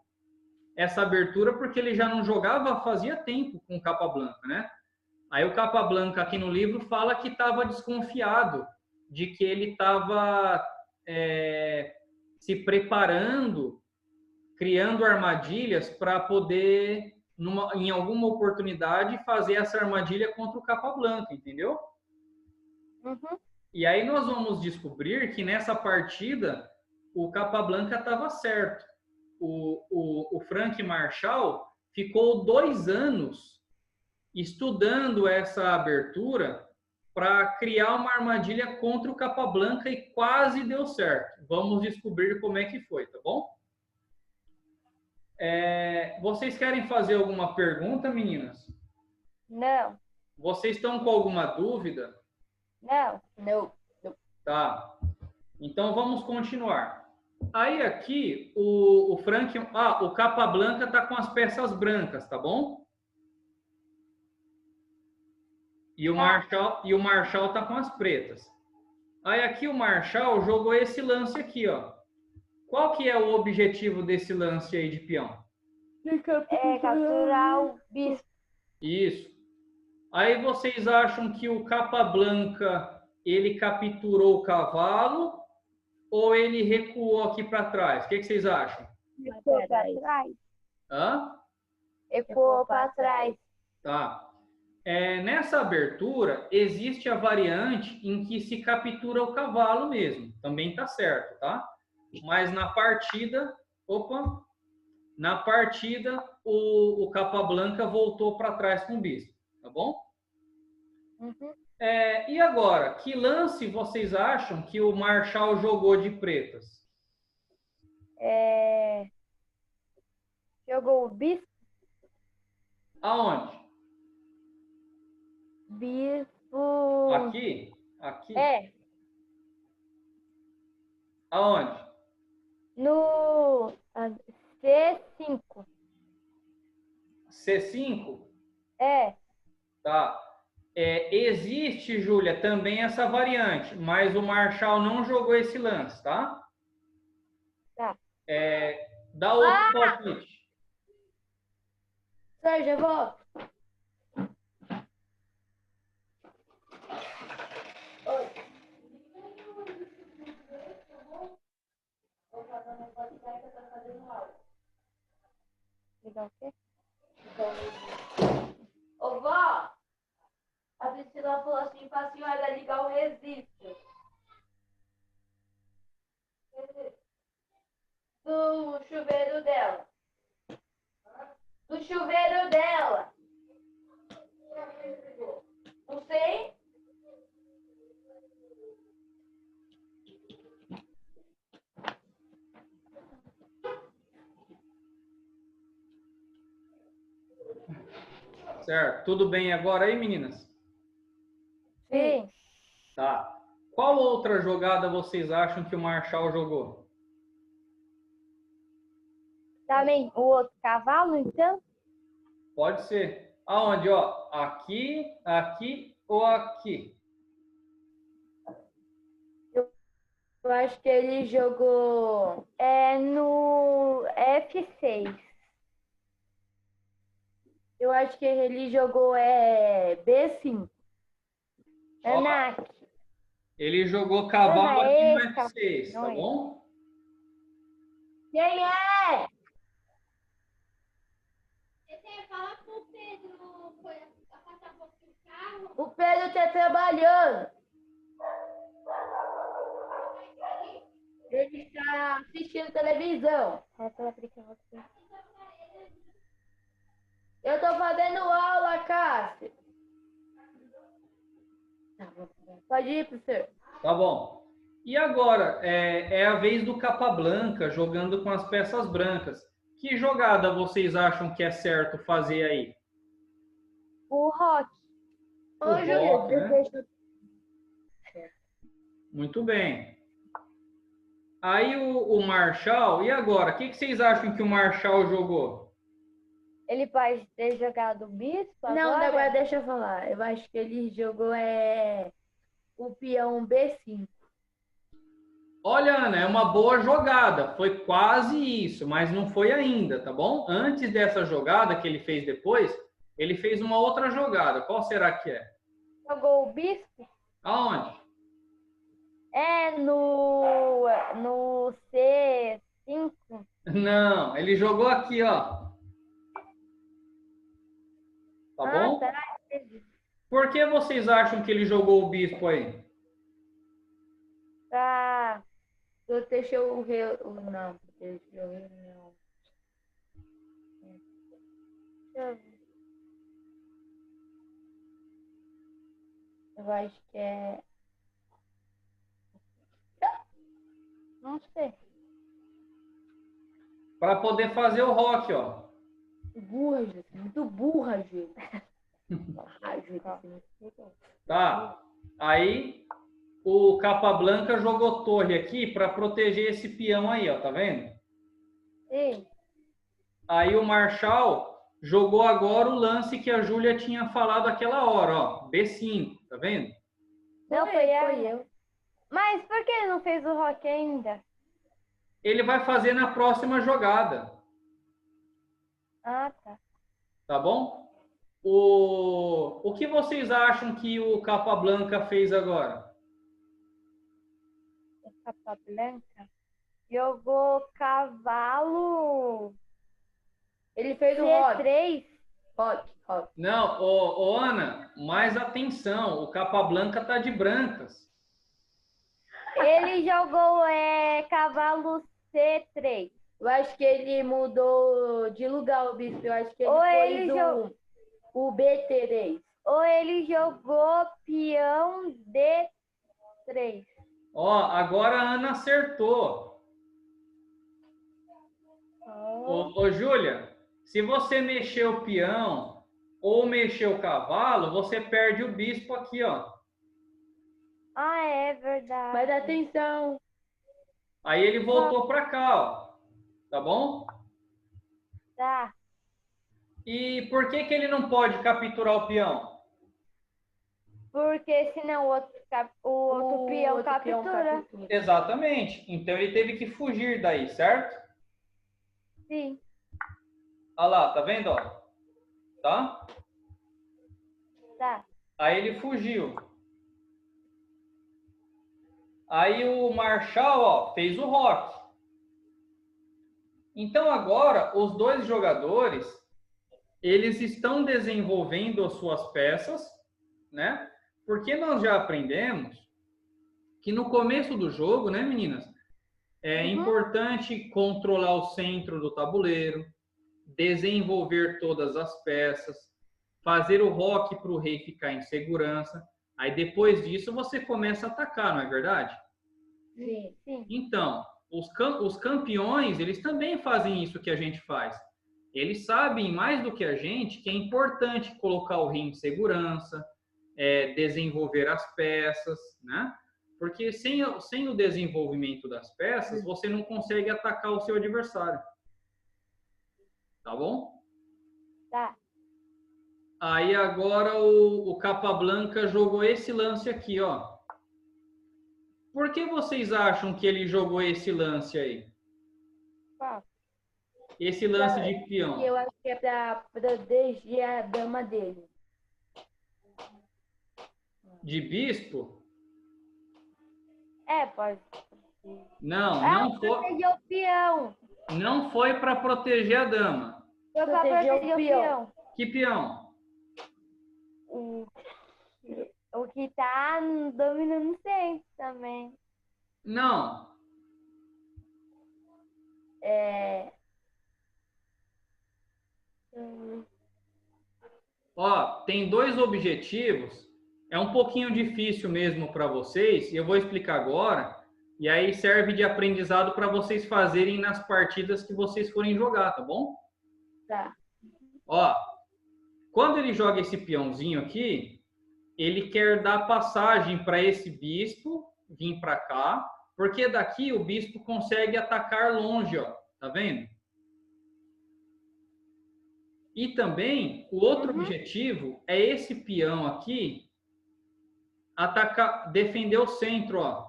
essa abertura, porque ele já não jogava fazia tempo com o Capablanca, né? Aí o Capablanca aqui no livro fala que estava desconfiado de que ele estava se preparando, criando armadilhas para poder, em alguma oportunidade, fazer essa armadilha contra o Capablanca, entendeu? Uhum. E aí nós vamos descobrir que nessa partida o Capablanca estava certo. O Frank Marshall ficou 2 anos estudando essa abertura para criar uma armadilha contra o Capablanca e quase deu certo. Vamos descobrir como é que foi, tá bom? Vocês querem fazer alguma pergunta, meninas? Não. Vocês estão com alguma dúvida? Não. Tá. Então vamos continuar. Aí aqui o Frank, o Capablanca está com as peças brancas, tá bom? E o Marshall está com as pretas. Aí aqui o Marshall jogou esse lance aqui, ó. Qual que é o objetivo desse lance aí de peão? Capturar o bispo. Isso. Aí vocês acham que o Capablanca ele capturou o cavalo ou ele recuou aqui para trás? O que vocês acham? Recuou para trás. Hã? Recuou para trás. Tá. Nessa abertura, existe a variante em que se captura o cavalo mesmo. Também tá certo, tá? Mas na partida, o Capablanca voltou para trás com o bispo, tá bom? Uhum. E agora, que lance vocês acham que o Marshall jogou de pretas? Jogou o bispo. Aonde? Bispo. Aqui? Aonde? No C5. C5? É. Tá. existe, Júlia, também essa variante, mas o Marshall não jogou esse lance, tá? Tá. Dá outro palpite. Sérgio, eu volto. Ligar o quê? Ô, vó, a Priscila falou assim pra senhora ligar o resistor do chuveiro dela. Do chuveiro dela. Não sei. Certo. Tudo bem agora aí, meninas? Sim. Tá. Qual outra jogada vocês acham que o Marshall jogou? Também o outro cavalo, então? Pode ser. Aonde, ó? Aqui, aqui ou aqui? Eu acho que ele jogou. É no F6. Eu acho que ele jogou B5. É na aqui. Ele jogou cavalo Ana, aqui no esse F6, tá não é. bom? Quem é? Fala pro Pedro afastar um pouco do carro. O Pedro tá trabalhando. Ele está assistindo televisão. É pela que você. Eu tô fazendo aula, Cássio. Pode ir, professor. Tá bom. E agora, é a vez do Capablanca jogando com as peças brancas. Que jogada vocês acham que é certo fazer aí? O Rock. O Ô, Júlio, rock, né? deixa eu... Muito bem. Aí o Marshall, e agora? O que vocês acham que o Marshall jogou? Ele pode ter jogado o bispo Não, agora? agora deixa eu falar. Eu acho que ele jogou o peão B5. Olha, Ana, é uma boa jogada. Foi quase isso, mas não foi ainda, tá bom? Antes dessa jogada que ele fez depois, ele fez uma outra jogada. Qual será que é? Jogou o bispo? Aonde? É no C5. Não, ele jogou aqui, ó. Tá bom? Tá. Por que vocês acham que ele jogou o bispo aí? Tá. Eu deixei o rei. Não, deixei o rei não. Deixa eu ver. Eu acho que é. Não sei. Para poder fazer o rock, ó. Burra, gente. Muito burra, gente. Ai, gente. Tá? Aí o Capablanca jogou torre aqui para proteger esse peão aí, ó, tá vendo? Sim. Aí o Marshall jogou agora o lance que a Júlia tinha falado aquela hora, ó, B5, tá vendo? Não, Foi foi eu. Mas por que ele não fez o Rock ainda? Ele vai fazer na próxima jogada, Ah, tá. tá bom? O que vocês acham que o Capablanca fez agora? O Capablanca jogou cavalo Ele fez o rock. C3. Rock. Não, Ana, mais atenção, o Capablanca tá de brancas. Ele jogou cavalo C3. Eu acho que ele mudou de lugar o bispo. Eu acho que ele Ou pôs ele o B3. Ou ele jogou peão D3. Ó, agora a Ana acertou. Ô, Júlia, se você mexer o peão ou mexer o cavalo, você perde o bispo aqui, ó. Ah, é verdade. Mas atenção. Aí ele voltou para cá, ó. Tá bom? Tá. E por que ele não pode capturar o peão? Porque senão o outro peão captura. Exatamente. Então ele teve que fugir daí, certo? Sim. Olha lá, tá vendo? Ó? Tá? Tá. Aí ele fugiu. Aí o Marshall, ó, fez o rock. Então agora os dois jogadores, eles estão desenvolvendo as suas peças, né? Porque nós já aprendemos que no começo do jogo, né, meninas? É importante controlar o centro do tabuleiro, desenvolver todas as peças, fazer o rock para o rei ficar em segurança. Aí depois disso você começa a atacar, não é verdade? Sim. Sim. Então, os campeões, eles também fazem isso que a gente faz. Eles sabem mais do que a gente que é importante colocar o rei em segurança, desenvolver as peças, né? Porque sem o desenvolvimento das peças, você não consegue atacar o seu adversário. Tá bom? Tá. Aí agora o Capablanca jogou esse lance aqui, ó. Por que vocês acham que ele jogou esse lance aí? Qual? Esse lance de peão. Eu acho que é pra proteger a dama dele. De bispo? Pode. Não foi. Proteger o peão. Não foi para proteger a dama. Foi pra Proteger o proteger o peão. peão. Que peão? O que tá dominando o centro também. Não. Ó, tem dois objetivos. É um pouquinho difícil mesmo para vocês, e eu vou explicar agora. E aí serve de aprendizado para vocês fazerem nas partidas que vocês forem jogar, tá bom? Tá. Ó, quando ele joga esse peãozinho aqui, ele quer dar passagem para esse bispo vir para cá, porque daqui o bispo consegue atacar longe, ó. Tá vendo? E também o outro objetivo é esse peão aqui atacar, defender o centro, ó.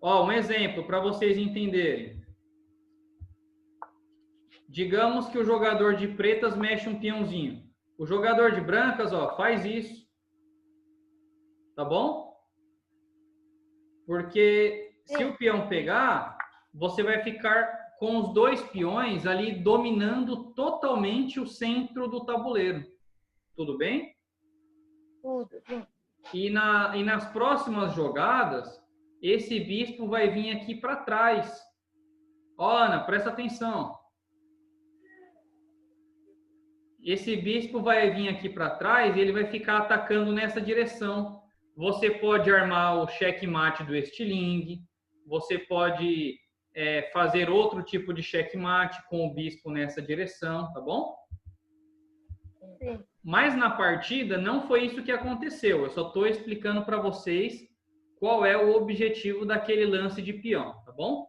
Ó, um exemplo para vocês entenderem. Digamos que o jogador de pretas mexe um peãozinho. O jogador de brancas, ó, faz isso. Tá bom? Porque se o peão pegar, você vai ficar com os dois peões ali dominando totalmente o centro do tabuleiro. Tudo bem? Tudo. Sim. E nas próximas jogadas, esse bispo vai vir aqui para trás. Ó, Ana, presta atenção. Esse bispo vai vir aqui para trás e ele vai ficar atacando nessa direção. Você pode armar o checkmate do estilingue, você pode fazer outro tipo de checkmate com o bispo nessa direção, tá bom? Sim. Mas na partida não foi isso que aconteceu. Eu só estou explicando para vocês qual é o objetivo daquele lance de peão, tá bom?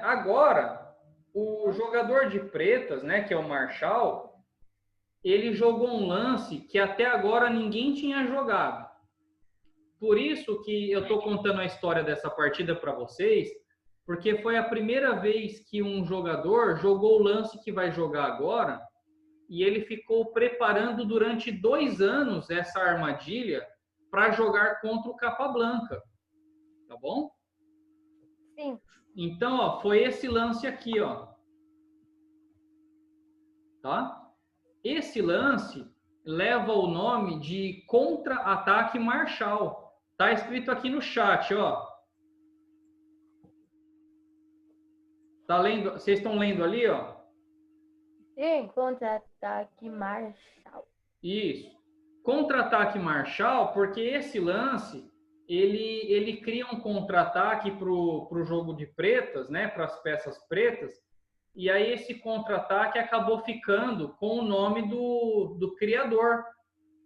Agora, o jogador de pretas, né, que é o Marshall, ele jogou um lance que até agora ninguém tinha jogado. Por isso que eu estou contando a história dessa partida para vocês, porque foi a primeira vez que um jogador jogou o lance que vai jogar agora, e ele ficou preparando durante 2 anos essa armadilha para jogar contra o Capablanca. Tá bom? Sim. Então, ó, foi esse lance aqui, ó. Tá? Esse lance leva o nome de contra-ataque Marshall. Tá escrito aqui no chat, ó. Tá lendo? Vocês estão lendo ali, ó? Sim, contra-ataque Marshall. Isso. Contra-ataque Marshall, porque esse lance ele cria um contra-ataque para o jogo de pretas, né? Para as peças pretas. E aí esse contra-ataque acabou ficando com o nome do criador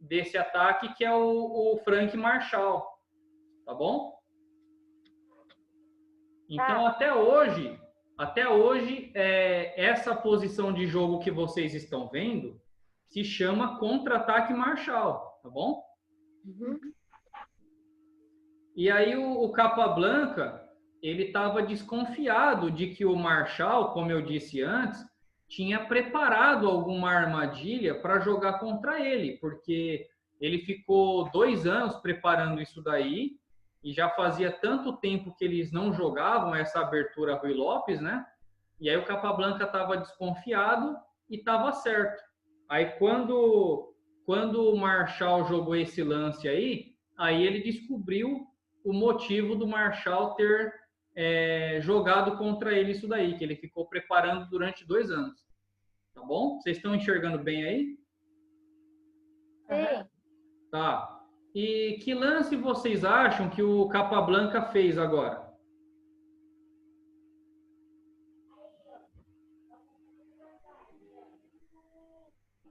desse ataque, que é o Frank Marshall. Tá bom? Então, até hoje, Até hoje, essa posição de jogo que vocês estão vendo se chama contra-ataque marshal, tá bom? Uhum. E aí o Capablanca, ele estava desconfiado de que o marshal, como eu disse antes, tinha preparado alguma armadilha para jogar contra ele, porque ele ficou 2 anos preparando isso daí, e já fazia tanto tempo que eles não jogavam essa abertura Rui Lopes, né? E aí o Capablanca estava desconfiado e estava certo. Aí quando o Marshall jogou esse lance aí ele descobriu o motivo do Marshall ter jogado contra ele isso daí, que ele ficou preparando durante 2 anos. Tá bom? Vocês estão enxergando bem aí? Sim. Tá. E que lance vocês acham que o Capablanca fez agora?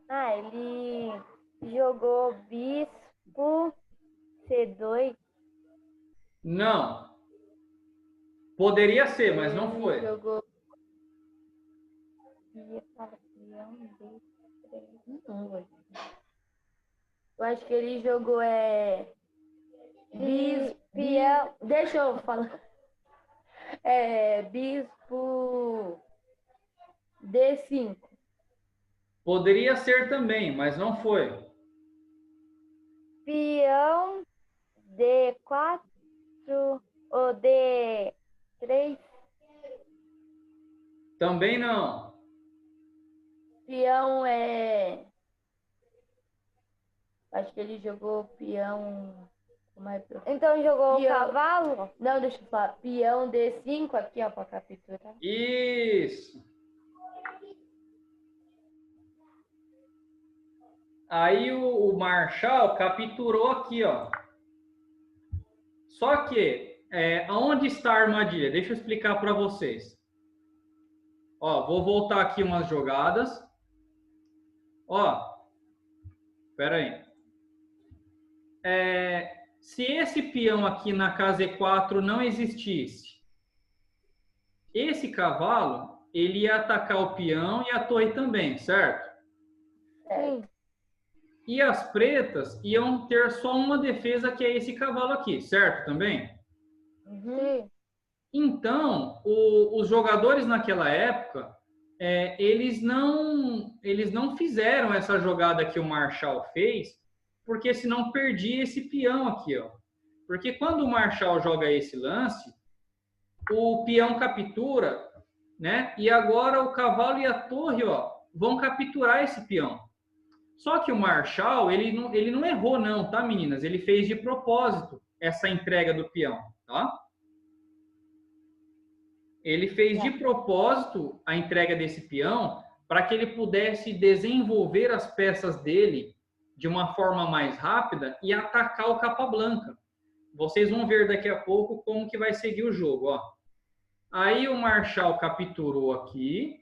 Ah, ele jogou bispo C2. Não. Poderia ser, mas não foi. Ele jogou peão B3. Não, foi. Eu acho que ele jogou peão. Deixa eu falar. Bispo D5. Poderia ser também, mas não foi. Peão D4 ou D3. Também não. Peão Acho que ele jogou peão. Então jogou o Peão. cavalo? Não, deixa eu falar. Peão D5 aqui, ó, pra capturar. Isso. Aí o Marshall capturou aqui, ó. Só que, aonde está a armadilha? Deixa eu explicar para vocês. Ó, vou voltar aqui umas jogadas. Ó, espera aí. Se esse peão aqui na casa E4 não existisse, esse cavalo, ele ia atacar o peão e a torre também, certo? Sim. E as pretas iam ter só uma defesa, que é esse cavalo aqui, certo também? Sim. Então, os jogadores naquela época, eles não fizeram essa jogada que o Marshall fez, porque senão perdia esse peão aqui, ó. Porque quando o Marshall joga esse lance, o peão captura, né? E agora o cavalo e a torre, ó, vão capturar esse peão. Só que o Marshall, ele não errou não, tá, meninas? Ele fez de propósito essa entrega do peão, tá? Ele fez de propósito a entrega desse peão para que ele pudesse desenvolver as peças dele de uma forma mais rápida e atacar o Capablanca. Vocês vão ver daqui a pouco como que vai seguir o jogo, ó. Aí o Marshall capturou aqui.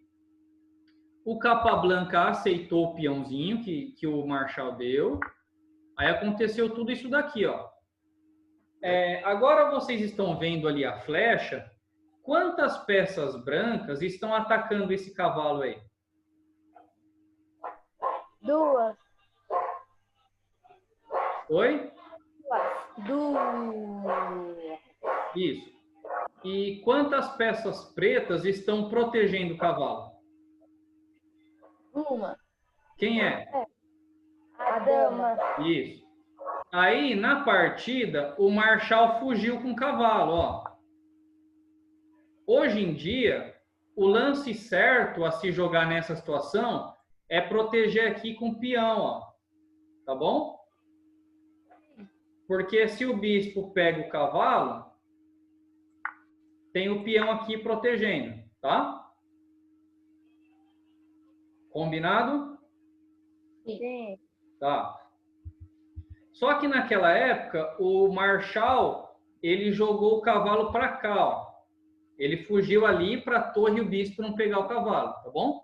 O Capablanca aceitou o peãozinho que o Marshall deu. Aí aconteceu tudo isso daqui, ó. Agora vocês estão vendo ali a flecha. Quantas peças brancas estão atacando esse cavalo aí? 2. Oi? 2. Isso. E quantas peças pretas estão protegendo o cavalo? Uma. Quem é? A dama. Isso. Aí, na partida, o Marshall fugiu com o cavalo, ó. Hoje em dia, o lance certo a se jogar nessa situação é proteger aqui com o peão, ó. Tá bom? Porque se o bispo pega o cavalo, tem o peão aqui protegendo, tá? Combinado? Sim. Tá. Só que naquela época, o Marshall, ele jogou o cavalo para cá, ó. Ele fugiu ali para a torre e o bispo não pegar o cavalo, tá bom?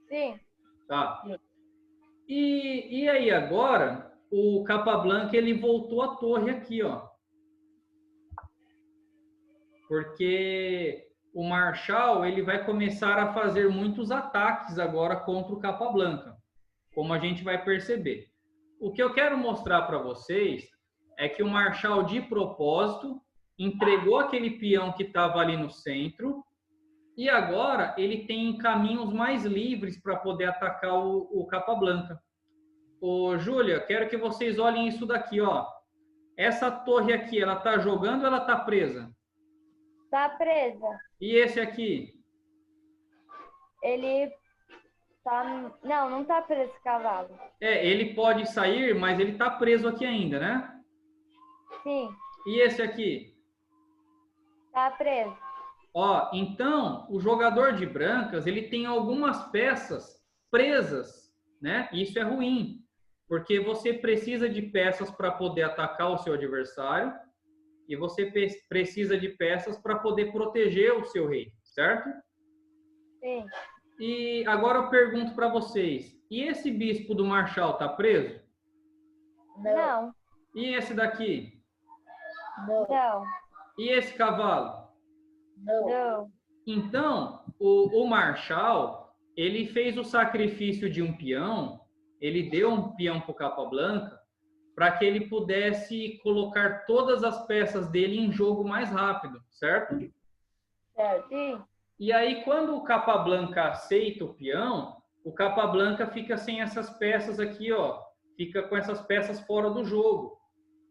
Sim. Tá. E aí agora, o Capablanca, ele voltou à torre aqui, ó. Porque o marshal ele vai começar a fazer muitos ataques agora contra o Capablanca, como a gente vai perceber. O que eu quero mostrar para vocês é que o marshal, de propósito, entregou aquele peão que estava ali no centro e agora ele tem caminhos mais livres para poder atacar o Capablanca. Ô, Júlia, quero que vocês olhem isso daqui, ó. Essa torre aqui, ela está jogando ou ela está presa? Tá presa. E esse aqui? Ele tá... Não tá preso esse cavalo. Ele pode sair, mas ele está preso aqui ainda, né? Sim. E esse aqui? Tá preso. Ó, então, o jogador de brancas, ele tem algumas peças presas, né? Isso é ruim, porque você precisa de peças para poder atacar o seu adversário e você precisa de peças para poder proteger o seu rei, certo? Sim. E agora eu pergunto para vocês, e esse bispo do marshal tá preso? Não. E esse daqui? Não. E esse cavalo? Não. Então, o marshal, ele fez o sacrifício de um peão, ele deu um peão para o Capablanca, para que ele pudesse colocar todas as peças dele em jogo mais rápido, certo? Certo. Sim. E aí, quando o Capablanca aceita o peão, o Capablanca fica sem essas peças aqui, ó. Fica com essas peças fora do jogo.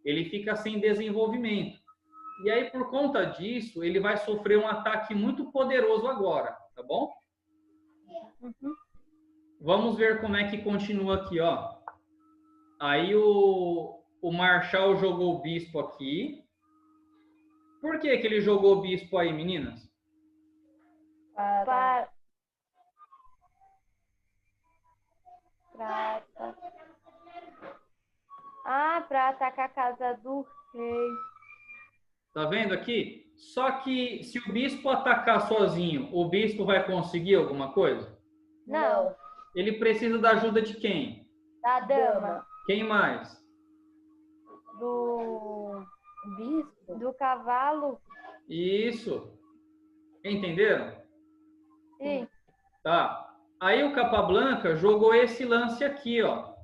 Ele fica sem desenvolvimento. E aí, por conta disso, ele vai sofrer um ataque muito poderoso agora, tá bom? Uhum. Vamos ver como é que continua aqui, ó. Aí o marshal jogou o bispo aqui. Por que ele jogou o bispo aí, meninas? Para atacar a casa do rei. Tá vendo aqui? Só que se o bispo atacar sozinho, o bispo vai conseguir alguma coisa? Não. Ele precisa da ajuda de quem? Da dama. Quem mais? Do bispo. Do cavalo. Isso. Entenderam? Sim. Tá. Aí o Capablanca jogou esse lance aqui, ó.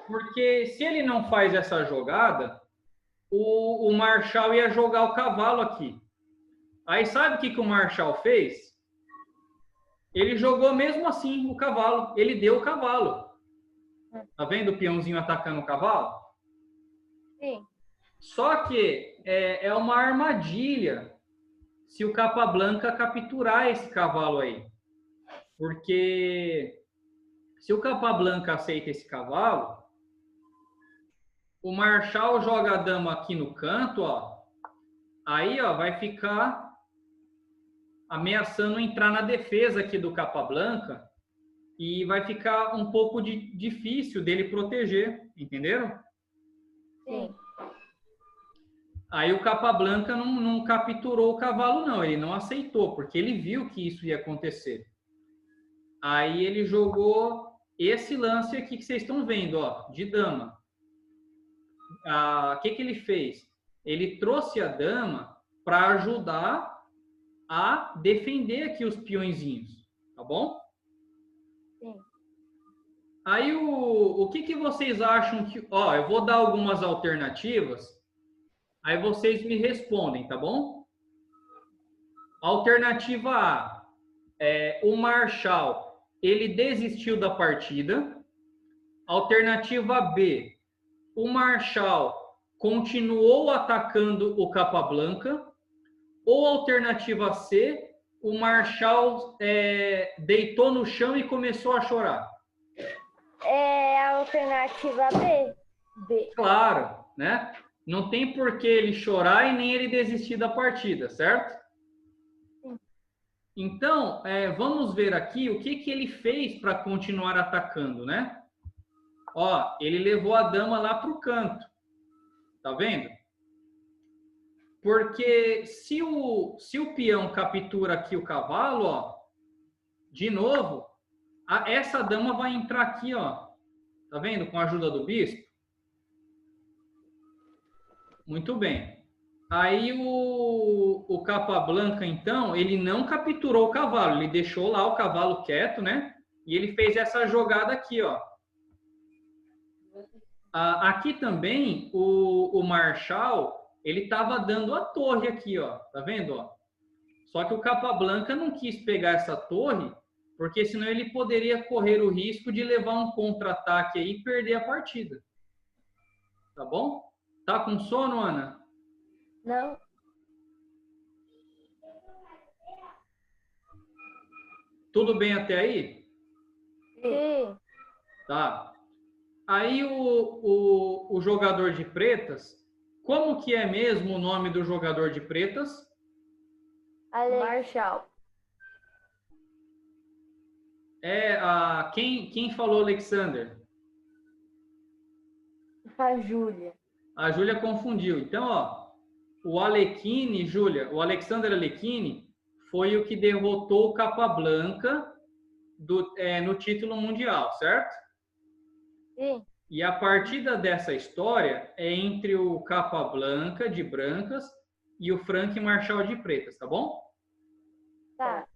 Porque se ele não faz essa jogada, o marshal ia jogar o cavalo aqui. Aí sabe o que o marshal fez? Ele jogou mesmo assim o cavalo. Ele deu o cavalo. Tá vendo o peãozinho atacando o cavalo? Sim. Só que é uma armadilha se o Capablanca capturar esse cavalo aí. Porque se o Capablanca aceita esse cavalo, o marshal joga a dama aqui no canto, ó. Aí, ó, vai ficar ameaçando entrar na defesa aqui do Capablanca e vai ficar um pouco difícil dele proteger, entenderam? Sim. Aí o Capablanca não capturou o cavalo, não. Ele não aceitou, porque ele viu que isso ia acontecer. Aí ele jogou esse lance aqui que vocês estão vendo, ó, de dama. O que ele fez? Ele trouxe a dama para ajudar a defender aqui os peõezinhos, tá bom? Sim. Aí o que vocês acham que... Ó, eu vou dar algumas alternativas, aí vocês me respondem, tá bom? Alternativa A, o marshal, ele desistiu da partida. Alternativa B, o marshal continuou atacando o Capablanca. Ou alternativa C, o marshal deitou no chão e começou a chorar. É a alternativa B. Claro, né? Não tem por que ele chorar e nem ele desistir da partida, certo? Sim. Então, vamos ver aqui o que ele fez para continuar atacando, né? Ó, ele levou a dama lá para o canto. Tá vendo? Porque se o peão captura aqui o cavalo, ó, de novo, essa dama vai entrar aqui, ó. Tá vendo? Com a ajuda do bispo. Muito bem. Aí o Capablanca, então, ele não capturou o cavalo, ele deixou lá o cavalo quieto, né? E ele fez essa jogada aqui, ó. Aqui também, o Marshal, ele estava dando a torre aqui, ó. Tá vendo, ó? Só que o Capablanca não quis pegar essa torre, porque senão ele poderia correr o risco de levar um contra-ataque aí e perder a partida. Tá bom? Tá com sono, Ana? Não. Tudo bem até aí? Sim. Tá. Aí o jogador de pretas, como que é mesmo o nome do jogador de pretas? Marshal. Quem falou Alexander? A Júlia. A Júlia confundiu. Então, ó, o Alekhine, Júlia, o Alexander Alekhine foi o que derrotou o Capablanca no título mundial, certo? Sim. E a partida dessa história é entre o Capablanca de brancas e o Frank Marshall de pretas, tá bom? Tá.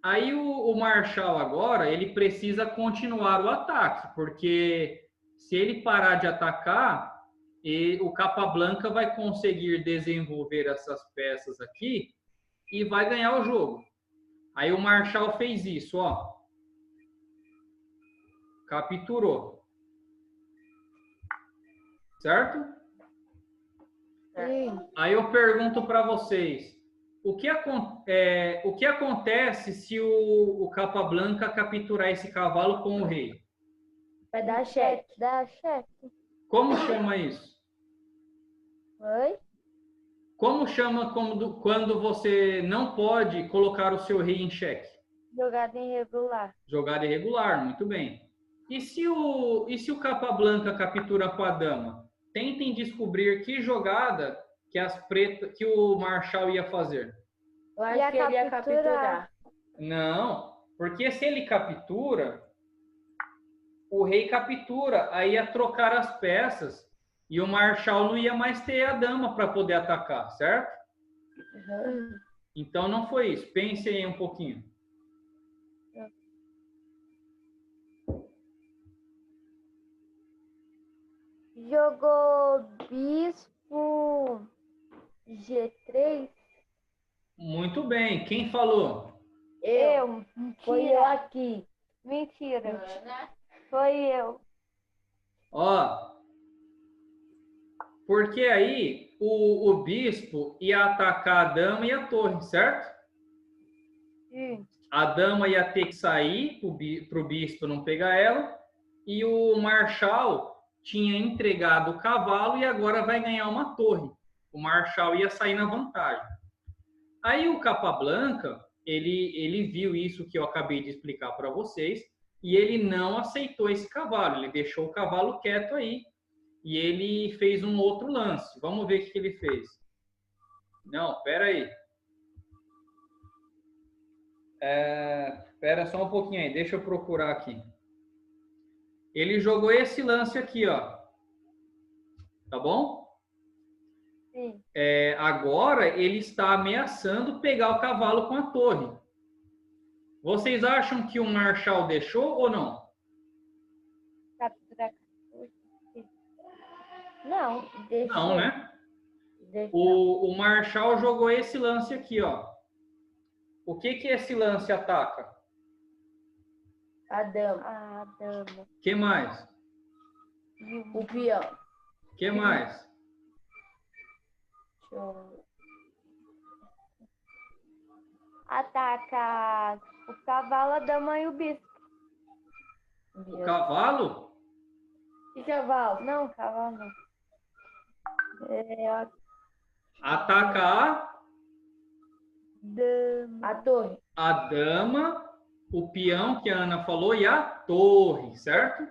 Aí o Marshall agora, ele precisa continuar o ataque, porque se ele parar de atacar, o Capablanca vai conseguir desenvolver essas peças aqui e vai ganhar o jogo. Aí o Marshall fez isso, ó. Capturou. Certo? Sim. Aí eu pergunto para vocês, o que acontece se o Capablanca capturar esse cavalo com o rei? Vai dar cheque. Dá cheque. Como chama isso? Oi? Como chama quando você não pode colocar o seu rei em xeque? Jogada irregular. Jogada irregular, muito bem. E se o Capablanca captura com a dama? Tentem descobrir que jogada que o Marshall ia fazer. Eu acho que ele ia capturar. Não, porque se ele captura, o rei captura, aí ia trocar as peças e o Marshall não ia mais ter a dama para poder atacar, certo? Uhum. Então não foi isso. Pense aí um pouquinho. Jogou bispo G3. Muito bem. Quem falou? Eu. Mentira. Foi eu aqui. Mentira. Foi eu. Ó, porque aí o bispo ia atacar a dama e a torre, certo? Sim. A dama ia ter que sair para o bispo não pegar ela, e o Marshall tinha entregado o cavalo e agora vai ganhar uma torre. O Marshall ia sair na vantagem. Aí o Capablanca, ele viu isso que eu acabei de explicar para vocês, e ele não aceitou esse cavalo, ele deixou o cavalo quieto aí, e ele fez um outro lance. Vamos ver o que ele fez. Não, pera aí. Espera só um pouquinho aí, deixa eu procurar aqui. Ele jogou esse lance aqui, ó. Tá bom? Sim. Agora ele está ameaçando pegar o cavalo com a torre. Vocês acham que o Marshall deixou ou não? Capturar. Não, deixa. Não, né? Deixa. O Marshall jogou esse lance aqui, ó. O que esse lance ataca? A dama. A dama. Que mais? O peão. Que mais? Deixa eu... Ataca o cavalo, a dama e o bispo. O cavalo? Que cavalo? Não, cavalo não. Ataca Dama. A torre. a dama, o peão que a Ana falou e a torre, certo?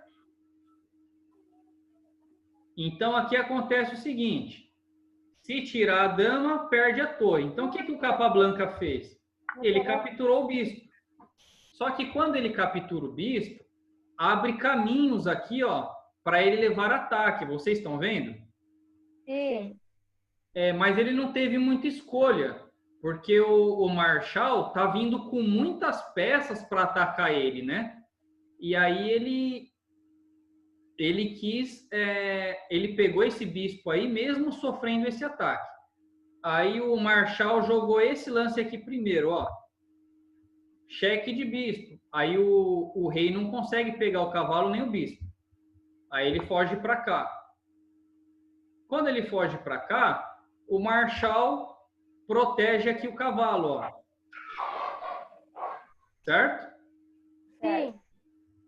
Então aqui acontece o seguinte: se tirar a dama, perde a torre. Então o que o Capablanca fez? Ele capturou o bispo. Só que quando ele captura o bispo, abre caminhos aqui, ó, para ele levar ataque. Vocês estão vendo? Sim. Mas ele não teve muita escolha, porque o Marshal tá vindo com muitas peças para atacar ele, né? E aí ele quis, ele pegou esse bispo aí, mesmo sofrendo esse ataque. Aí o Marshal jogou esse lance aqui primeiro, ó. Cheque de bispo. Aí o rei não consegue pegar o cavalo nem o bispo. Aí ele foge para cá. Quando ele foge para cá, o Marshal protege aqui o cavalo, ó. Certo? Sim.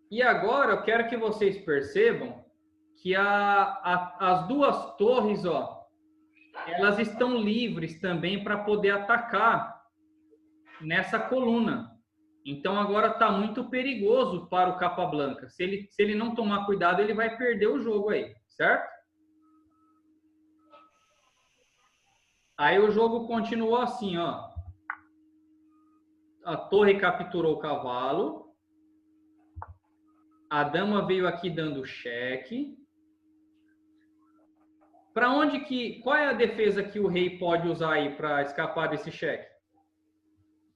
E agora eu quero que vocês percebam que as duas torres, ó, elas estão livres também para poder atacar nessa coluna. Então agora está muito perigoso para o Capablanca. Se ele não tomar cuidado, ele vai perder o jogo aí, certo? Aí o jogo continuou assim, ó. A torre capturou o cavalo. A dama veio aqui dando cheque. Qual é a defesa que o rei pode usar aí para escapar desse cheque?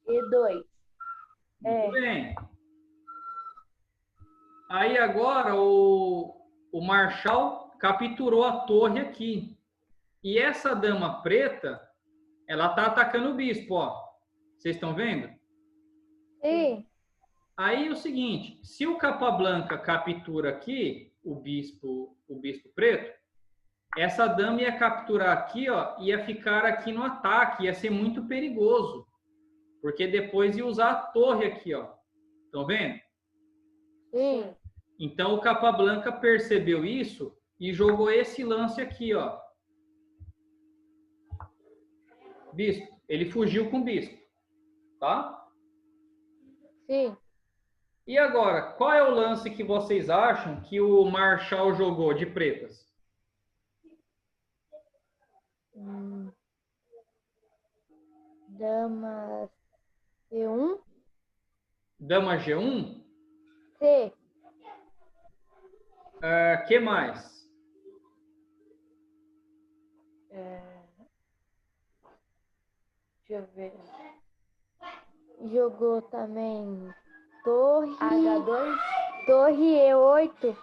E2. Muito bem. Aí agora o Marshal capturou a torre aqui. E essa dama preta, ela tá atacando o bispo, ó. Vocês estão vendo? Sim. Aí é o seguinte, se o Capablanca captura aqui o bispo preto, essa dama ia capturar aqui, ó, ia ficar aqui no ataque, ia ser muito perigoso. Porque depois ia usar a torre aqui, ó. Estão vendo? Sim. Então o Capablanca percebeu isso e jogou esse lance aqui, ó. Bispo. Ele fugiu com o bispo. Tá? Sim. E agora, qual é o lance que vocês acham que o Marshal jogou de pretas? Dama C1. Dama G1? C. Que mais? Deixa eu ver. Jogou também torre H2. Torre E8.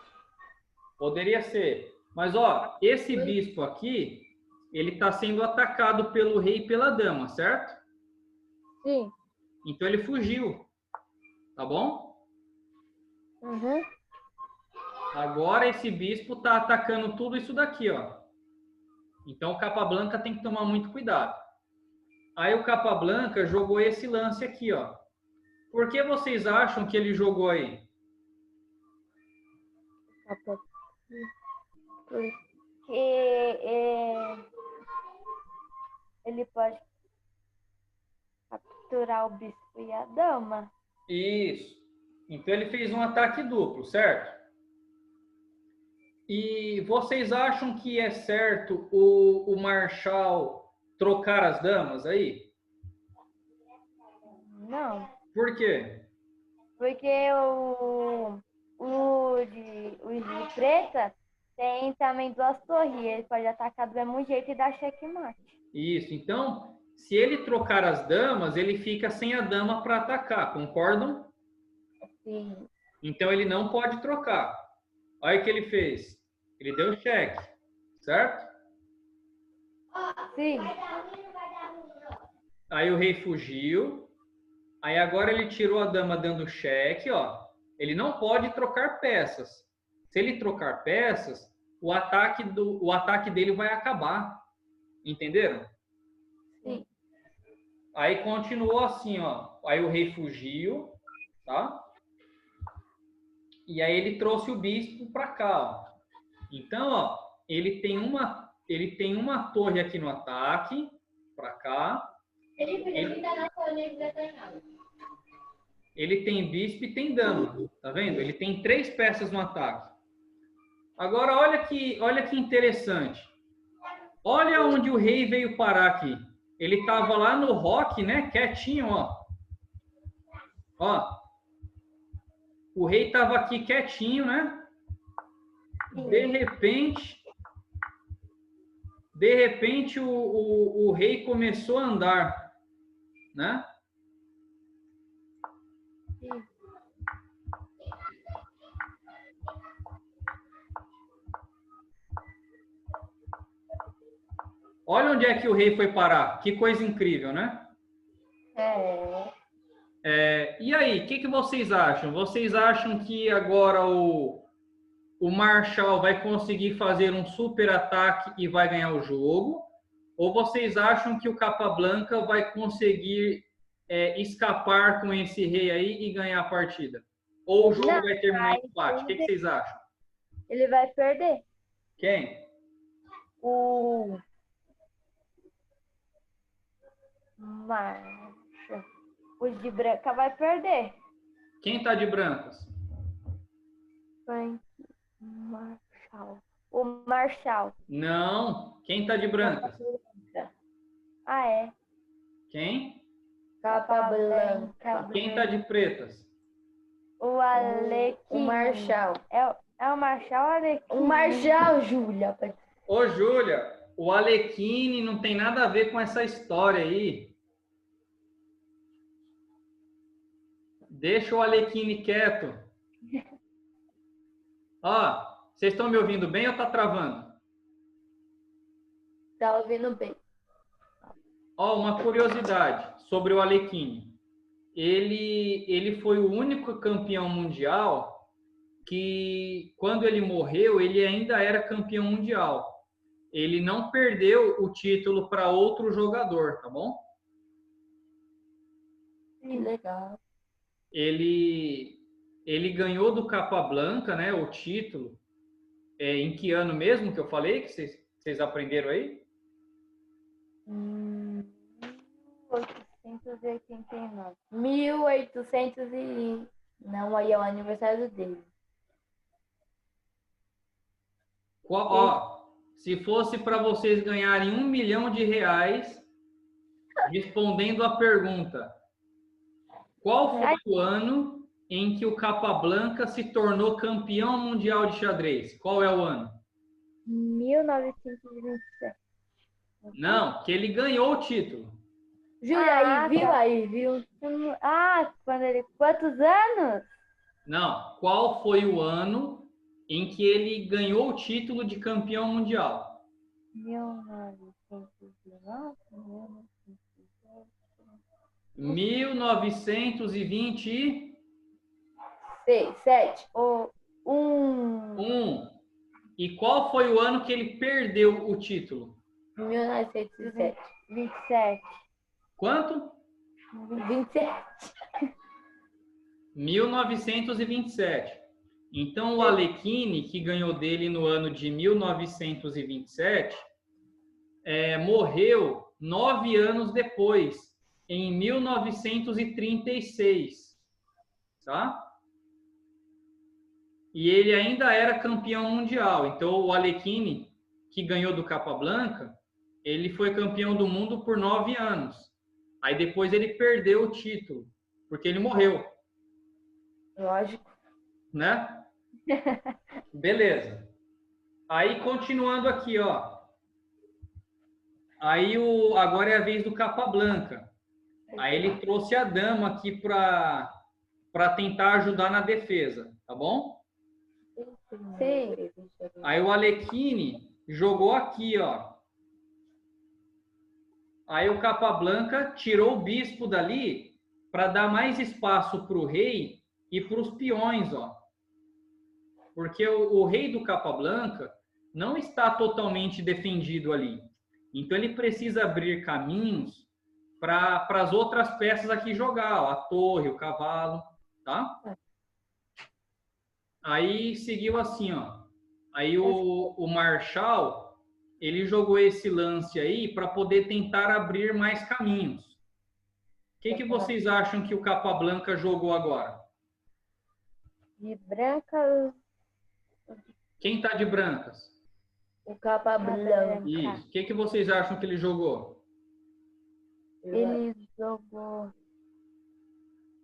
Poderia ser. Mas, ó, esse bispo aqui, ele está sendo atacado pelo rei e pela dama, certo? Sim. Então ele fugiu. Tá bom? Uhum. Agora esse bispo está atacando tudo isso daqui, ó. Então o Capablanca tem que tomar muito cuidado. Aí o Capablanca jogou esse lance aqui, ó. Por que vocês acham que ele jogou aí? Porque ele pode capturar o bispo e a dama. Isso. Então ele fez um ataque duplo, certo? E vocês acham que é certo o Marshal trocar as damas aí? Não. Por quê? Porque o de preta tem também duas torres. Ele pode atacar do mesmo jeito e dar checkmate. Isso. Então, se ele trocar as damas, ele fica sem a dama para atacar, concordam? Sim. Então ele não pode trocar. Olha o que ele fez. Ele deu cheque, certo? Sim. Aí o rei fugiu. Aí agora ele tirou a dama dando cheque, ó. Ele não pode trocar peças. Se ele trocar peças, o ataque dele vai acabar. Entenderam? Sim. Aí continuou assim, ó. Aí o rei fugiu, tá? E aí ele trouxe o bispo para cá, ó. Então, ó, ele tem uma torre aqui no ataque, para cá. Ele tem bispo e tem dama, tá vendo? Ele tem 3 peças no ataque. Agora, olha que interessante. Olha onde o rei veio parar aqui. Ele estava lá no roque, né? Quietinho, ó. Ó. O rei estava aqui quietinho, né? De repente, De repente, o rei começou a andar, né? Olha onde é que o rei foi parar. Que coisa incrível, né? E aí, o que vocês acham? Vocês acham que agora o Marshall vai conseguir fazer um super ataque e vai ganhar o jogo? Ou vocês acham que o Capablanca vai conseguir escapar com esse rei aí e ganhar a partida? Ou o jogo vai terminar em empate? O que vocês acham? Ele vai perder. Quem? O Marshall. O de branca vai perder. Quem tá de brancas? Marshall. O Marshall. Não. Quem tá de brancas? Ah, é. Quem? Capa branca. Quem tá de pretas? O Alequim. O Marshall. É o Marshall ou o Alequim? O Marshall, Júlia. Ô, Júlia, o Alequine não tem nada a ver com essa história aí. Deixa o Alequine quieto. Ó, vocês estão me ouvindo bem ou tá travando? Tá ouvindo bem. Ó, uma curiosidade sobre o Alekhine. Ele foi o único campeão mundial que, quando ele morreu, ele ainda era campeão mundial. Ele não perdeu o título para outro jogador, tá bom? Que legal. Ele ganhou do Capablanca, né, o título. Em que ano mesmo que eu falei que vocês aprenderam aí? 1889. 1800 e... Não, aí é o aniversário dele. Ó, se fosse para vocês ganharem R$1 milhão respondendo a pergunta, qual foi o ano em que o Capablanca se tornou campeão mundial de xadrez? Qual é o ano? 1927. Não, que ele ganhou o título. Júlia, aí, viu? Quando ele... Quantos anos? Não, qual foi o ano em que ele ganhou o título de campeão mundial? 1927. 7. E qual foi o ano que ele perdeu o título? 1927. 27. Quanto? 27. 1927. Então, o Alekhine, que ganhou dele no ano de 1927, morreu 9 anos depois, em 1936. Tá? E ele ainda era campeão mundial. Então, o Alekhine, que ganhou do Capablanca, ele foi campeão do mundo por 9 anos. Aí depois ele perdeu o título, porque ele morreu. Lógico. Né? Beleza. Aí, continuando aqui, ó. Aí, agora é a vez do Capablanca. Aí ele trouxe a dama aqui para tentar ajudar na defesa, tá bom? Sim. Aí o Alekhine jogou aqui, ó. Aí o Capablanca tirou o bispo dali para dar mais espaço para o rei e para os peões, ó. Porque o rei do Capablanca não está totalmente defendido ali. Então ele precisa abrir caminhos para as outras peças aqui jogar, ó, a torre, o cavalo, tá? Aí seguiu assim, ó. Aí o Marshall, ele jogou esse lance aí para poder tentar abrir mais caminhos. O que vocês acham que o Capablanca jogou agora? De brancas. Quem tá de brancas? O Capablanca. Isso. O que vocês acham que ele jogou? Ele jogou.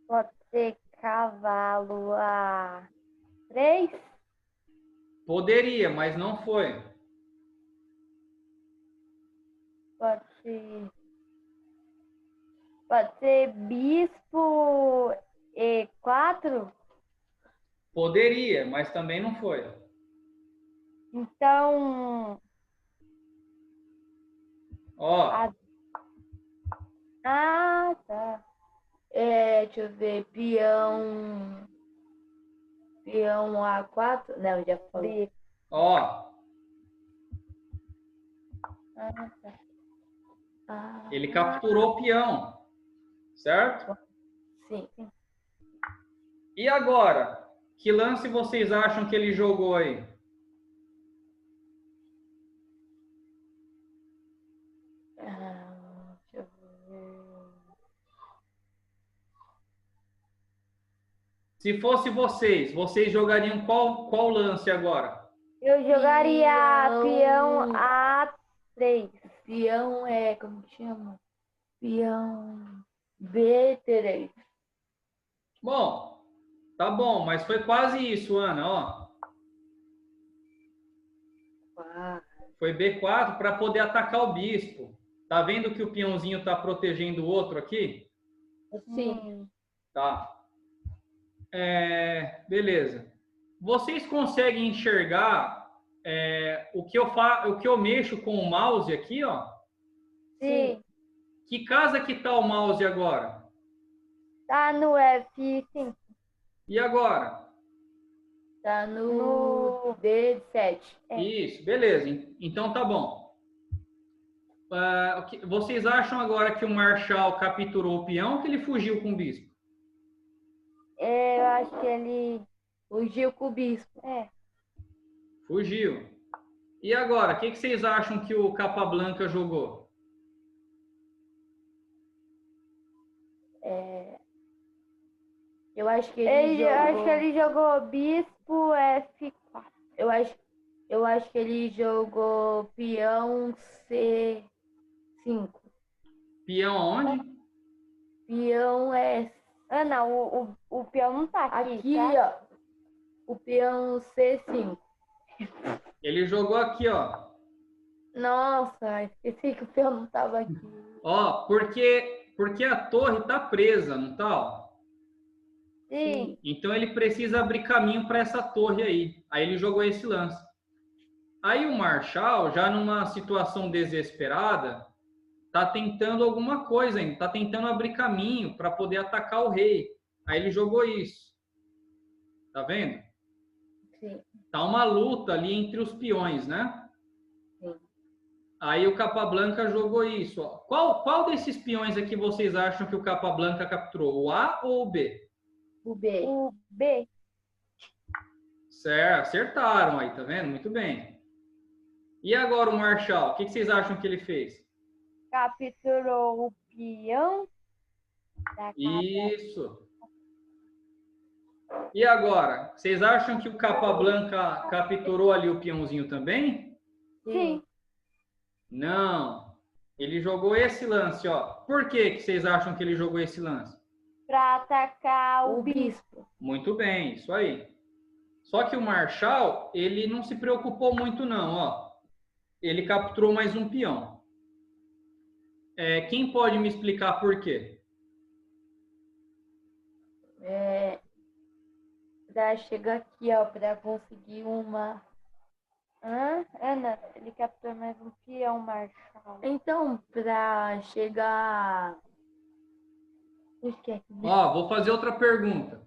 Pode ser cavalo a 3? Poderia, mas não foi. Pode ser bispo E4? Poderia, mas também não foi. Então. Ó, Ah, tá. Deixa eu ver. Peão A4? Não, já falei. ó, Tá. ele capturou o peão, certo? Sim. E agora? Que lance vocês acham que ele jogou aí? Deixa eu ver. Se fosse vocês jogariam qual lance agora? Eu jogaria peão A3. Peão como que chama? Peão B3. Bom, tá bom, mas foi quase isso, Ana, ó. Foi B4 para poder atacar o bispo. Tá vendo que o peãozinho tá protegendo o outro aqui? Sim. Tá. Beleza. Vocês conseguem enxergar o que eu mexo com o mouse aqui, ó? Sim. Que casa que tá o mouse agora? Tá no F5. E agora? Tá no D7. Isso, beleza. Então tá bom. Vocês acham agora que o Marshal capturou o peão ou que ele fugiu com o bispo? Eu acho que ele fugiu com o bispo. Fugiu. E agora, o que vocês acham que o Capablanca jogou? Eu acho que ele jogou bispo F4. Eu acho que ele jogou peão C5. Peão aonde? Peão Ana, o peão não tá aqui. Aqui, tá? ó. O peão C5. Ele jogou aqui, ó. Nossa, esqueci que o peão não tava aqui. Ó, porque a torre tá presa, não tá? Ó? Sim. Então ele precisa abrir caminho para essa torre aí. Aí ele jogou esse lance. Aí o Marshal, já numa situação desesperada, tá tentando alguma coisa ainda, tá tentando abrir caminho para poder atacar o rei. Aí ele jogou isso. Tá vendo? Sim. Tá uma luta ali entre os peões, né? Sim. Aí o Capablanca jogou isso. Ó. Qual desses peões aqui vocês acham que o Capablanca capturou? O A ou o B? O B. O B. Certo, acertaram aí, tá vendo? Muito bem. E agora o Marshal, o que vocês acham que ele fez? Capturou o peão da casa. Isso. E agora, vocês acham que o Capablanca capturou ali o peãozinho também? Sim. Não. Ele jogou esse lance, ó. Por que vocês acham que ele jogou esse lance? Para atacar O bispo. Muito bem, isso aí. Só que o Marshal, ele não se preocupou muito não, ó. Ele capturou mais um peão. Quem pode me explicar por quê? Pra chegar aqui, ó, pra conseguir uma... Ana, ele capturou mais um peão, Marshal. Então, pra chegar... Ó, vou fazer outra pergunta.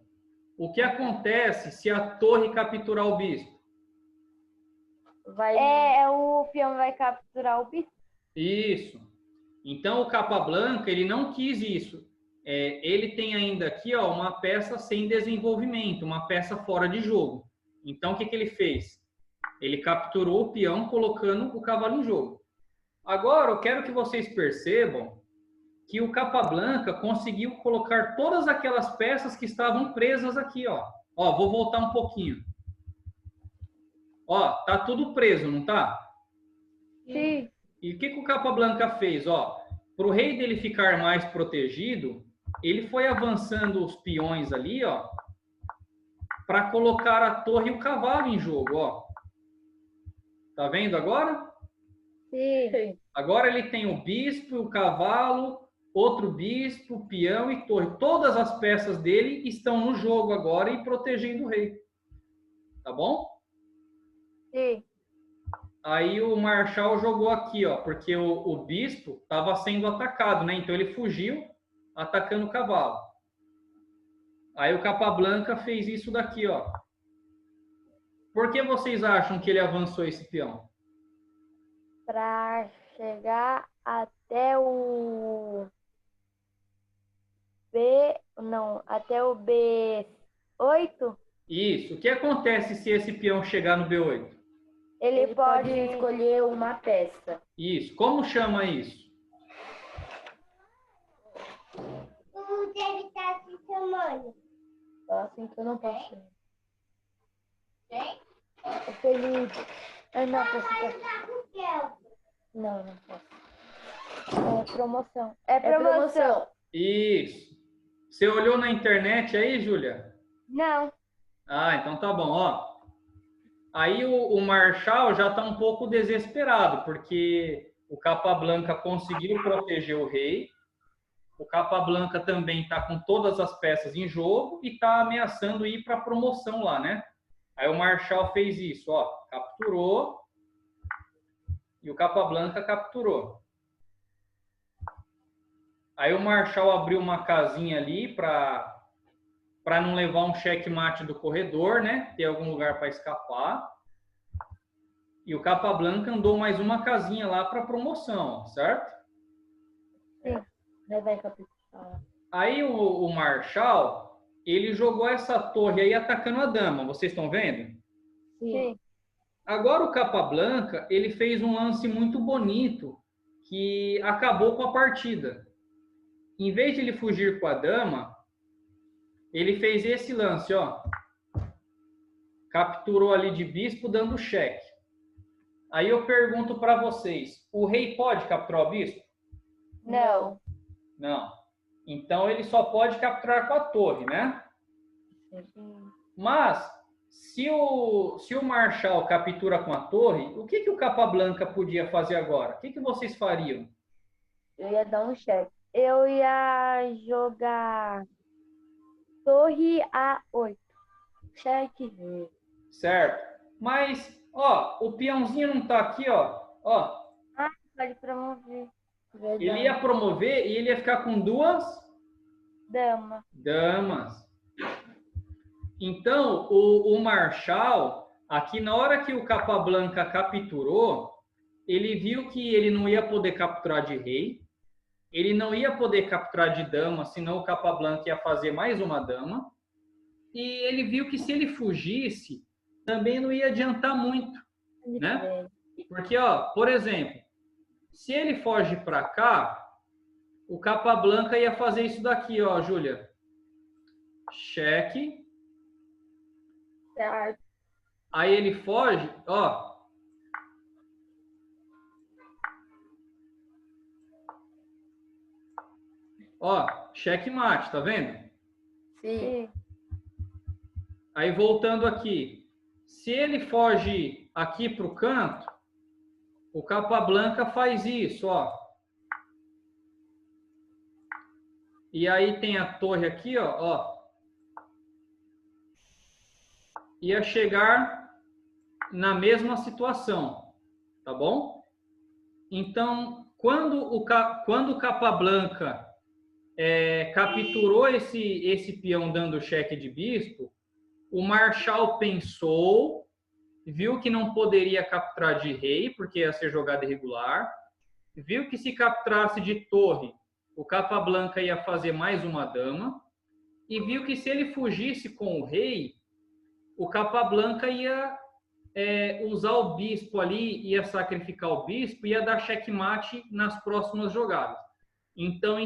O que acontece se a torre capturar o bispo? O peão vai capturar o bispo? Isso. Então o Capablanca, ele não quis isso. Ele tem ainda aqui, ó, uma peça sem desenvolvimento, uma peça fora de jogo. Então o que ele fez? Ele capturou o peão colocando o cavalo em jogo. Agora eu quero que vocês percebam que o Capablanca conseguiu colocar todas aquelas peças que estavam presas aqui, ó. Ó, vou voltar um pouquinho. Ó, tá tudo preso, não tá? Sim. E o que o Capablanca fez? Ó, para o rei dele ficar mais protegido, ele foi avançando os peões ali, ó, para colocar a torre e o cavalo em jogo, ó. Tá vendo agora? Sim. Agora ele tem o bispo, o cavalo, outro bispo, peão e torre. Todas as peças dele estão no jogo agora e protegendo o rei. Tá bom? Sim. Aí o marshal jogou aqui, ó, porque o bispo estava sendo atacado, né? Então ele fugiu atacando o cavalo. Aí o Capablanca fez isso daqui, ó. Por que vocês acham que ele avançou esse peão? Para chegar até o até o B8, Isso. O que acontece se esse peão chegar no B8? ele pode escolher uma peça. Isso. Como chama isso? O deve estar se chamando. Assim que eu não posso. Quem? O Felipe. Ai, não, posso. Tá com Kelvin. Não posso. é promoção. É promoção. Isso. Você olhou na internet aí, Júlia? Não. Ah, então tá bom, ó. Aí o Marshal já está um pouco desesperado, porque o Capablanca conseguiu proteger o rei, o Capablanca também está com todas as peças em jogo e está ameaçando ir para a promoção lá, né? Aí o Marshal fez isso, ó, capturou e o Capablanca capturou. Aí o Marshal abriu uma casinha ali para não levar um checkmate do corredor, né? Ter algum lugar para escapar. E o Capablanca andou mais uma casinha lá para promoção, certo? Vai capitular. Aí o Marshal, ele jogou essa torre aí atacando a dama. Vocês estão vendo? Sim. Agora o Capablanca, ele fez um lance muito bonito que acabou com a partida. Em vez de ele fugir com a dama, ele fez esse lance, ó. Capturou ali de bispo, dando cheque. Aí eu pergunto para vocês, o rei pode capturar o bispo? Não. Não. Então ele só pode capturar com a torre, né? Mas se o Marshal captura com a torre, o que o Capablanca podia fazer agora? O que vocês fariam? Eu ia dar um cheque. Eu ia jogar torre A8. Cheque. Certo. Mas, ó, o peãozinho não tá aqui, ó. Ó, Pode promover. Verdade. ele ia promover e ele ia ficar com duas Dama. damas. Então, o Marshal, aqui na hora que o Capablanca capturou, ele viu que ele não ia poder capturar de rei, ele não ia poder capturar de dama, senão o Capablanca ia fazer mais uma dama, e ele viu que se ele fugisse, também não ia adiantar muito, né? Porque, ó, por exemplo, se ele foge para cá, o Capablanca ia fazer isso daqui, ó, Júlia. Cheque. Certo. Aí ele foge, ó. Ó, checkmate, tá vendo? Sim. Aí voltando aqui. Se ele foge aqui para o canto, o Capablanca faz isso, ó. E aí tem a torre aqui, ó. Ia chegar na mesma situação, tá bom? Então, quando o Capablanca capturou esse peão dando cheque de bispo, o Marshal pensou, viu que não poderia capturar de rei, porque ia ser jogada irregular, viu que se capturasse de torre, o Capablanca ia fazer mais uma dama, e viu que se ele fugisse com o rei, o Capablanca ia usar o bispo ali, ia sacrificar o bispo, ia dar checkmate nas próximas jogadas. Então,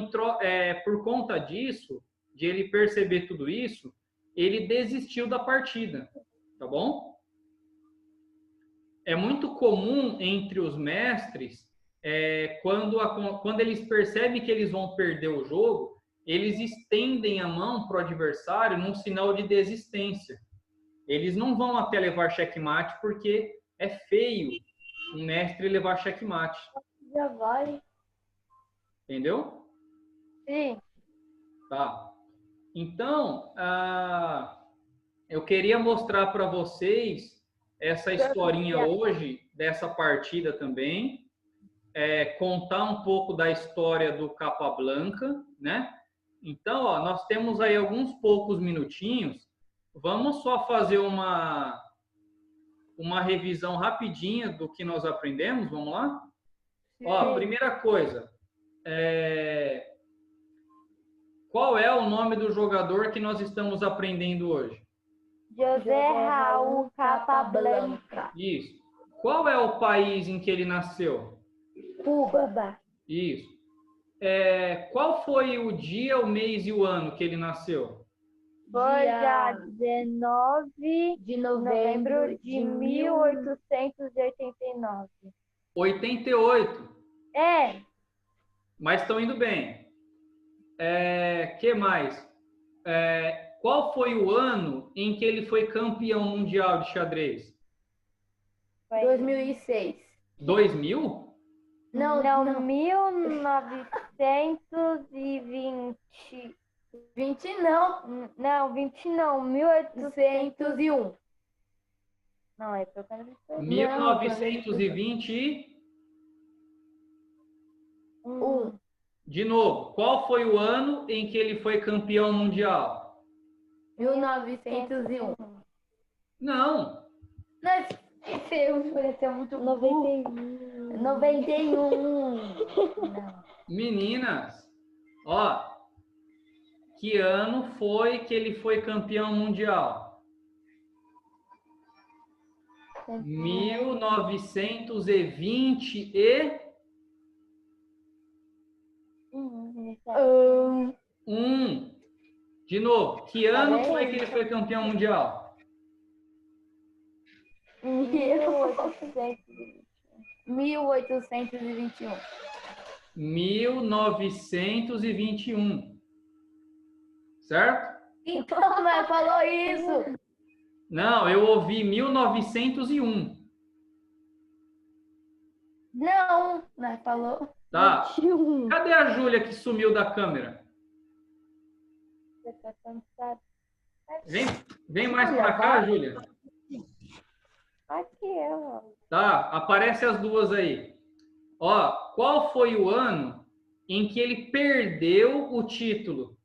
por conta disso, de ele perceber tudo isso, ele desistiu da partida, tá bom? É muito comum entre os mestres, quando eles percebem que eles vão perder o jogo, eles estendem a mão para o adversário num sinal de desistência. Eles não vão até levar checkmate porque é feio um mestre levar xeque-mate. Já vai. Entendeu? Sim. Tá. Então, eu queria mostrar para vocês essa historinha hoje, dessa partida também. Contar um pouco da história do Capablanca, né? Então, ó, nós temos aí alguns poucos minutinhos. Vamos só fazer uma revisão rapidinha do que nós aprendemos. Vamos lá? Ó, primeira coisa. Qual é o nome do jogador que nós estamos aprendendo hoje? José Raul Capablanca. Isso. Qual é o país em que ele nasceu? Cuba. Isso. Qual foi o dia, o mês e o ano que ele nasceu? Foi dia 19 de novembro de 1889. 88. É. Mas estão indo bem. Que mais? Qual foi o ano em que ele foi campeão mundial de xadrez? 2006. 2000? Não, 1920. 20 não. Não, 20 não, 1801. Não, é pra eu 1920. De novo, qual foi o ano em que ele foi campeão mundial? 1901. Não. Pareceu muito 91. 91. Não. Meninas, ó, que ano foi que ele foi campeão mundial? 1920 e... De novo, que ano foi que ele foi campeão mundial? 1821. 1921. Certo? Então, mas falou isso. Não, eu ouvi 1901. Não, mas falou. Tá. 21. Cadê a Júlia que sumiu da câmera? Você tá cansado? Vem mais pra cá, Júlia. Aqui, ó. Tá, aparece as duas aí. Ó, qual foi o ano em que ele perdeu o título?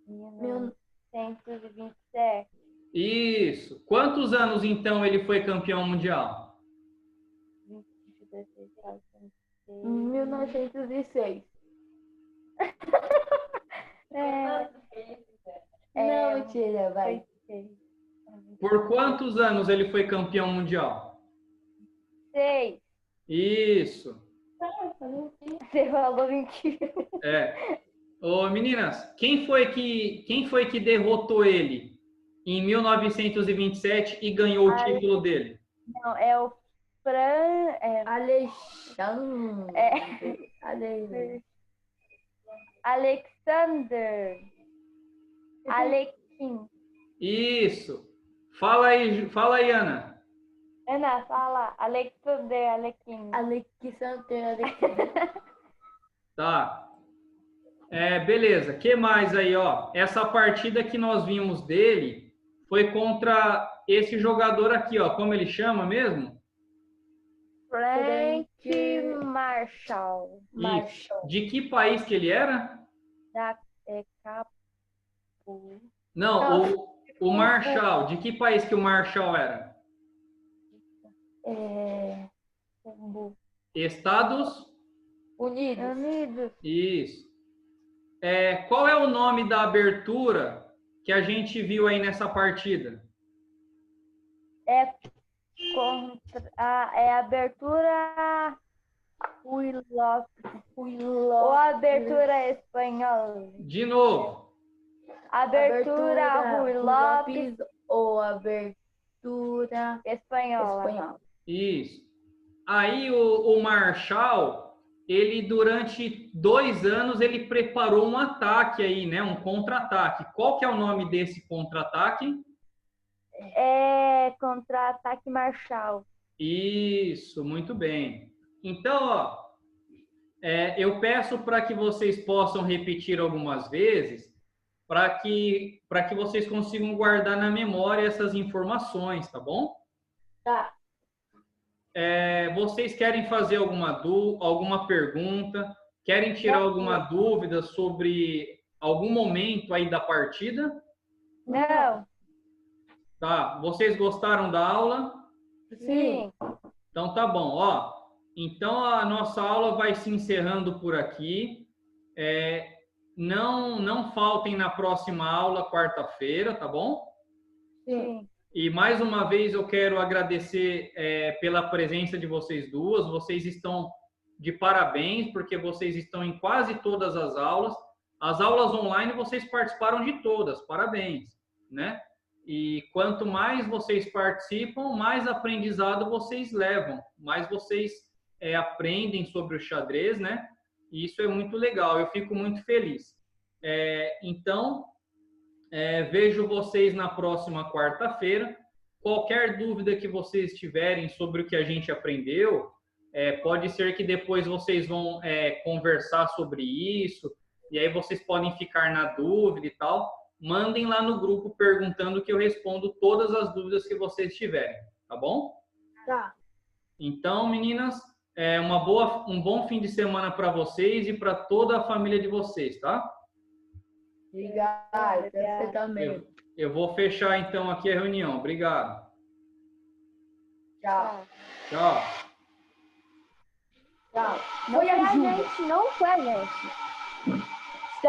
1927. Isso. Quantos anos, então, ele foi campeão mundial? 1906. Não, mentira, vai. Por quantos anos ele foi campeão mundial? 6. Isso. Você falou 21. Ô, meninas, quem foi que derrotou ele em 1927 e ganhou o título dele? Não, é o Alexander. Alekhine. Isso. Fala aí, Ana. Ana, fala. Alexander Alekhine. Tá. Beleza. Que mais aí, ó? Essa partida que nós vimos dele foi contra esse jogador aqui, ó. Como ele chama mesmo? Frank Marshall. Isso. De que país que ele era? Capo. Não, o Marshall. De que país que o Marshall era? Estados Unidos. Isso. Qual é o nome da abertura que a gente viu aí nessa partida? É abertura Rui Lopes. Ou abertura espanhola. De novo. Abertura Rui Lopes ou abertura espanhola. Isso. Aí o Marshall, ele durante 2 anos, ele preparou um ataque aí, né? Um contra-ataque. Qual que é o nome desse contra-ataque? Contra-ataque Marshall. Isso, muito bem. Então, ó, eu peço para que vocês possam repetir algumas vezes, para que vocês consigam guardar na memória essas informações, tá bom? Tá. Vocês querem fazer alguma pergunta? Querem tirar alguma dúvida sobre algum momento aí da partida? Não. Tá. Vocês gostaram da aula? Sim. Então tá bom. Ó, então a nossa aula vai se encerrando por aqui. Não faltem na próxima aula, quarta-feira, tá bom? Sim. E mais uma vez eu quero agradecer pela presença de vocês duas. Vocês estão de parabéns, porque vocês estão em quase todas as aulas. As aulas online vocês participaram de todas, parabéns, né? E quanto mais vocês participam, mais aprendizado vocês levam, mais vocês aprendem sobre o xadrez, né? E isso é muito legal, eu fico muito feliz. Então, vejo vocês na próxima quarta-feira. Qualquer dúvida que vocês tiverem sobre o que a gente aprendeu, pode ser que depois vocês vão conversar sobre isso, e aí vocês podem ficar na dúvida e tal. Mandem lá no grupo perguntando que eu respondo todas as dúvidas que vocês tiverem, tá bom? Tá. Então, meninas, um bom fim de semana para vocês e para toda a família de vocês, tá? Obrigado, você também. Eu vou fechar então aqui a reunião. Obrigado. Tchau. Tchau. Tchau. Foi a gente, não foi a gente. Você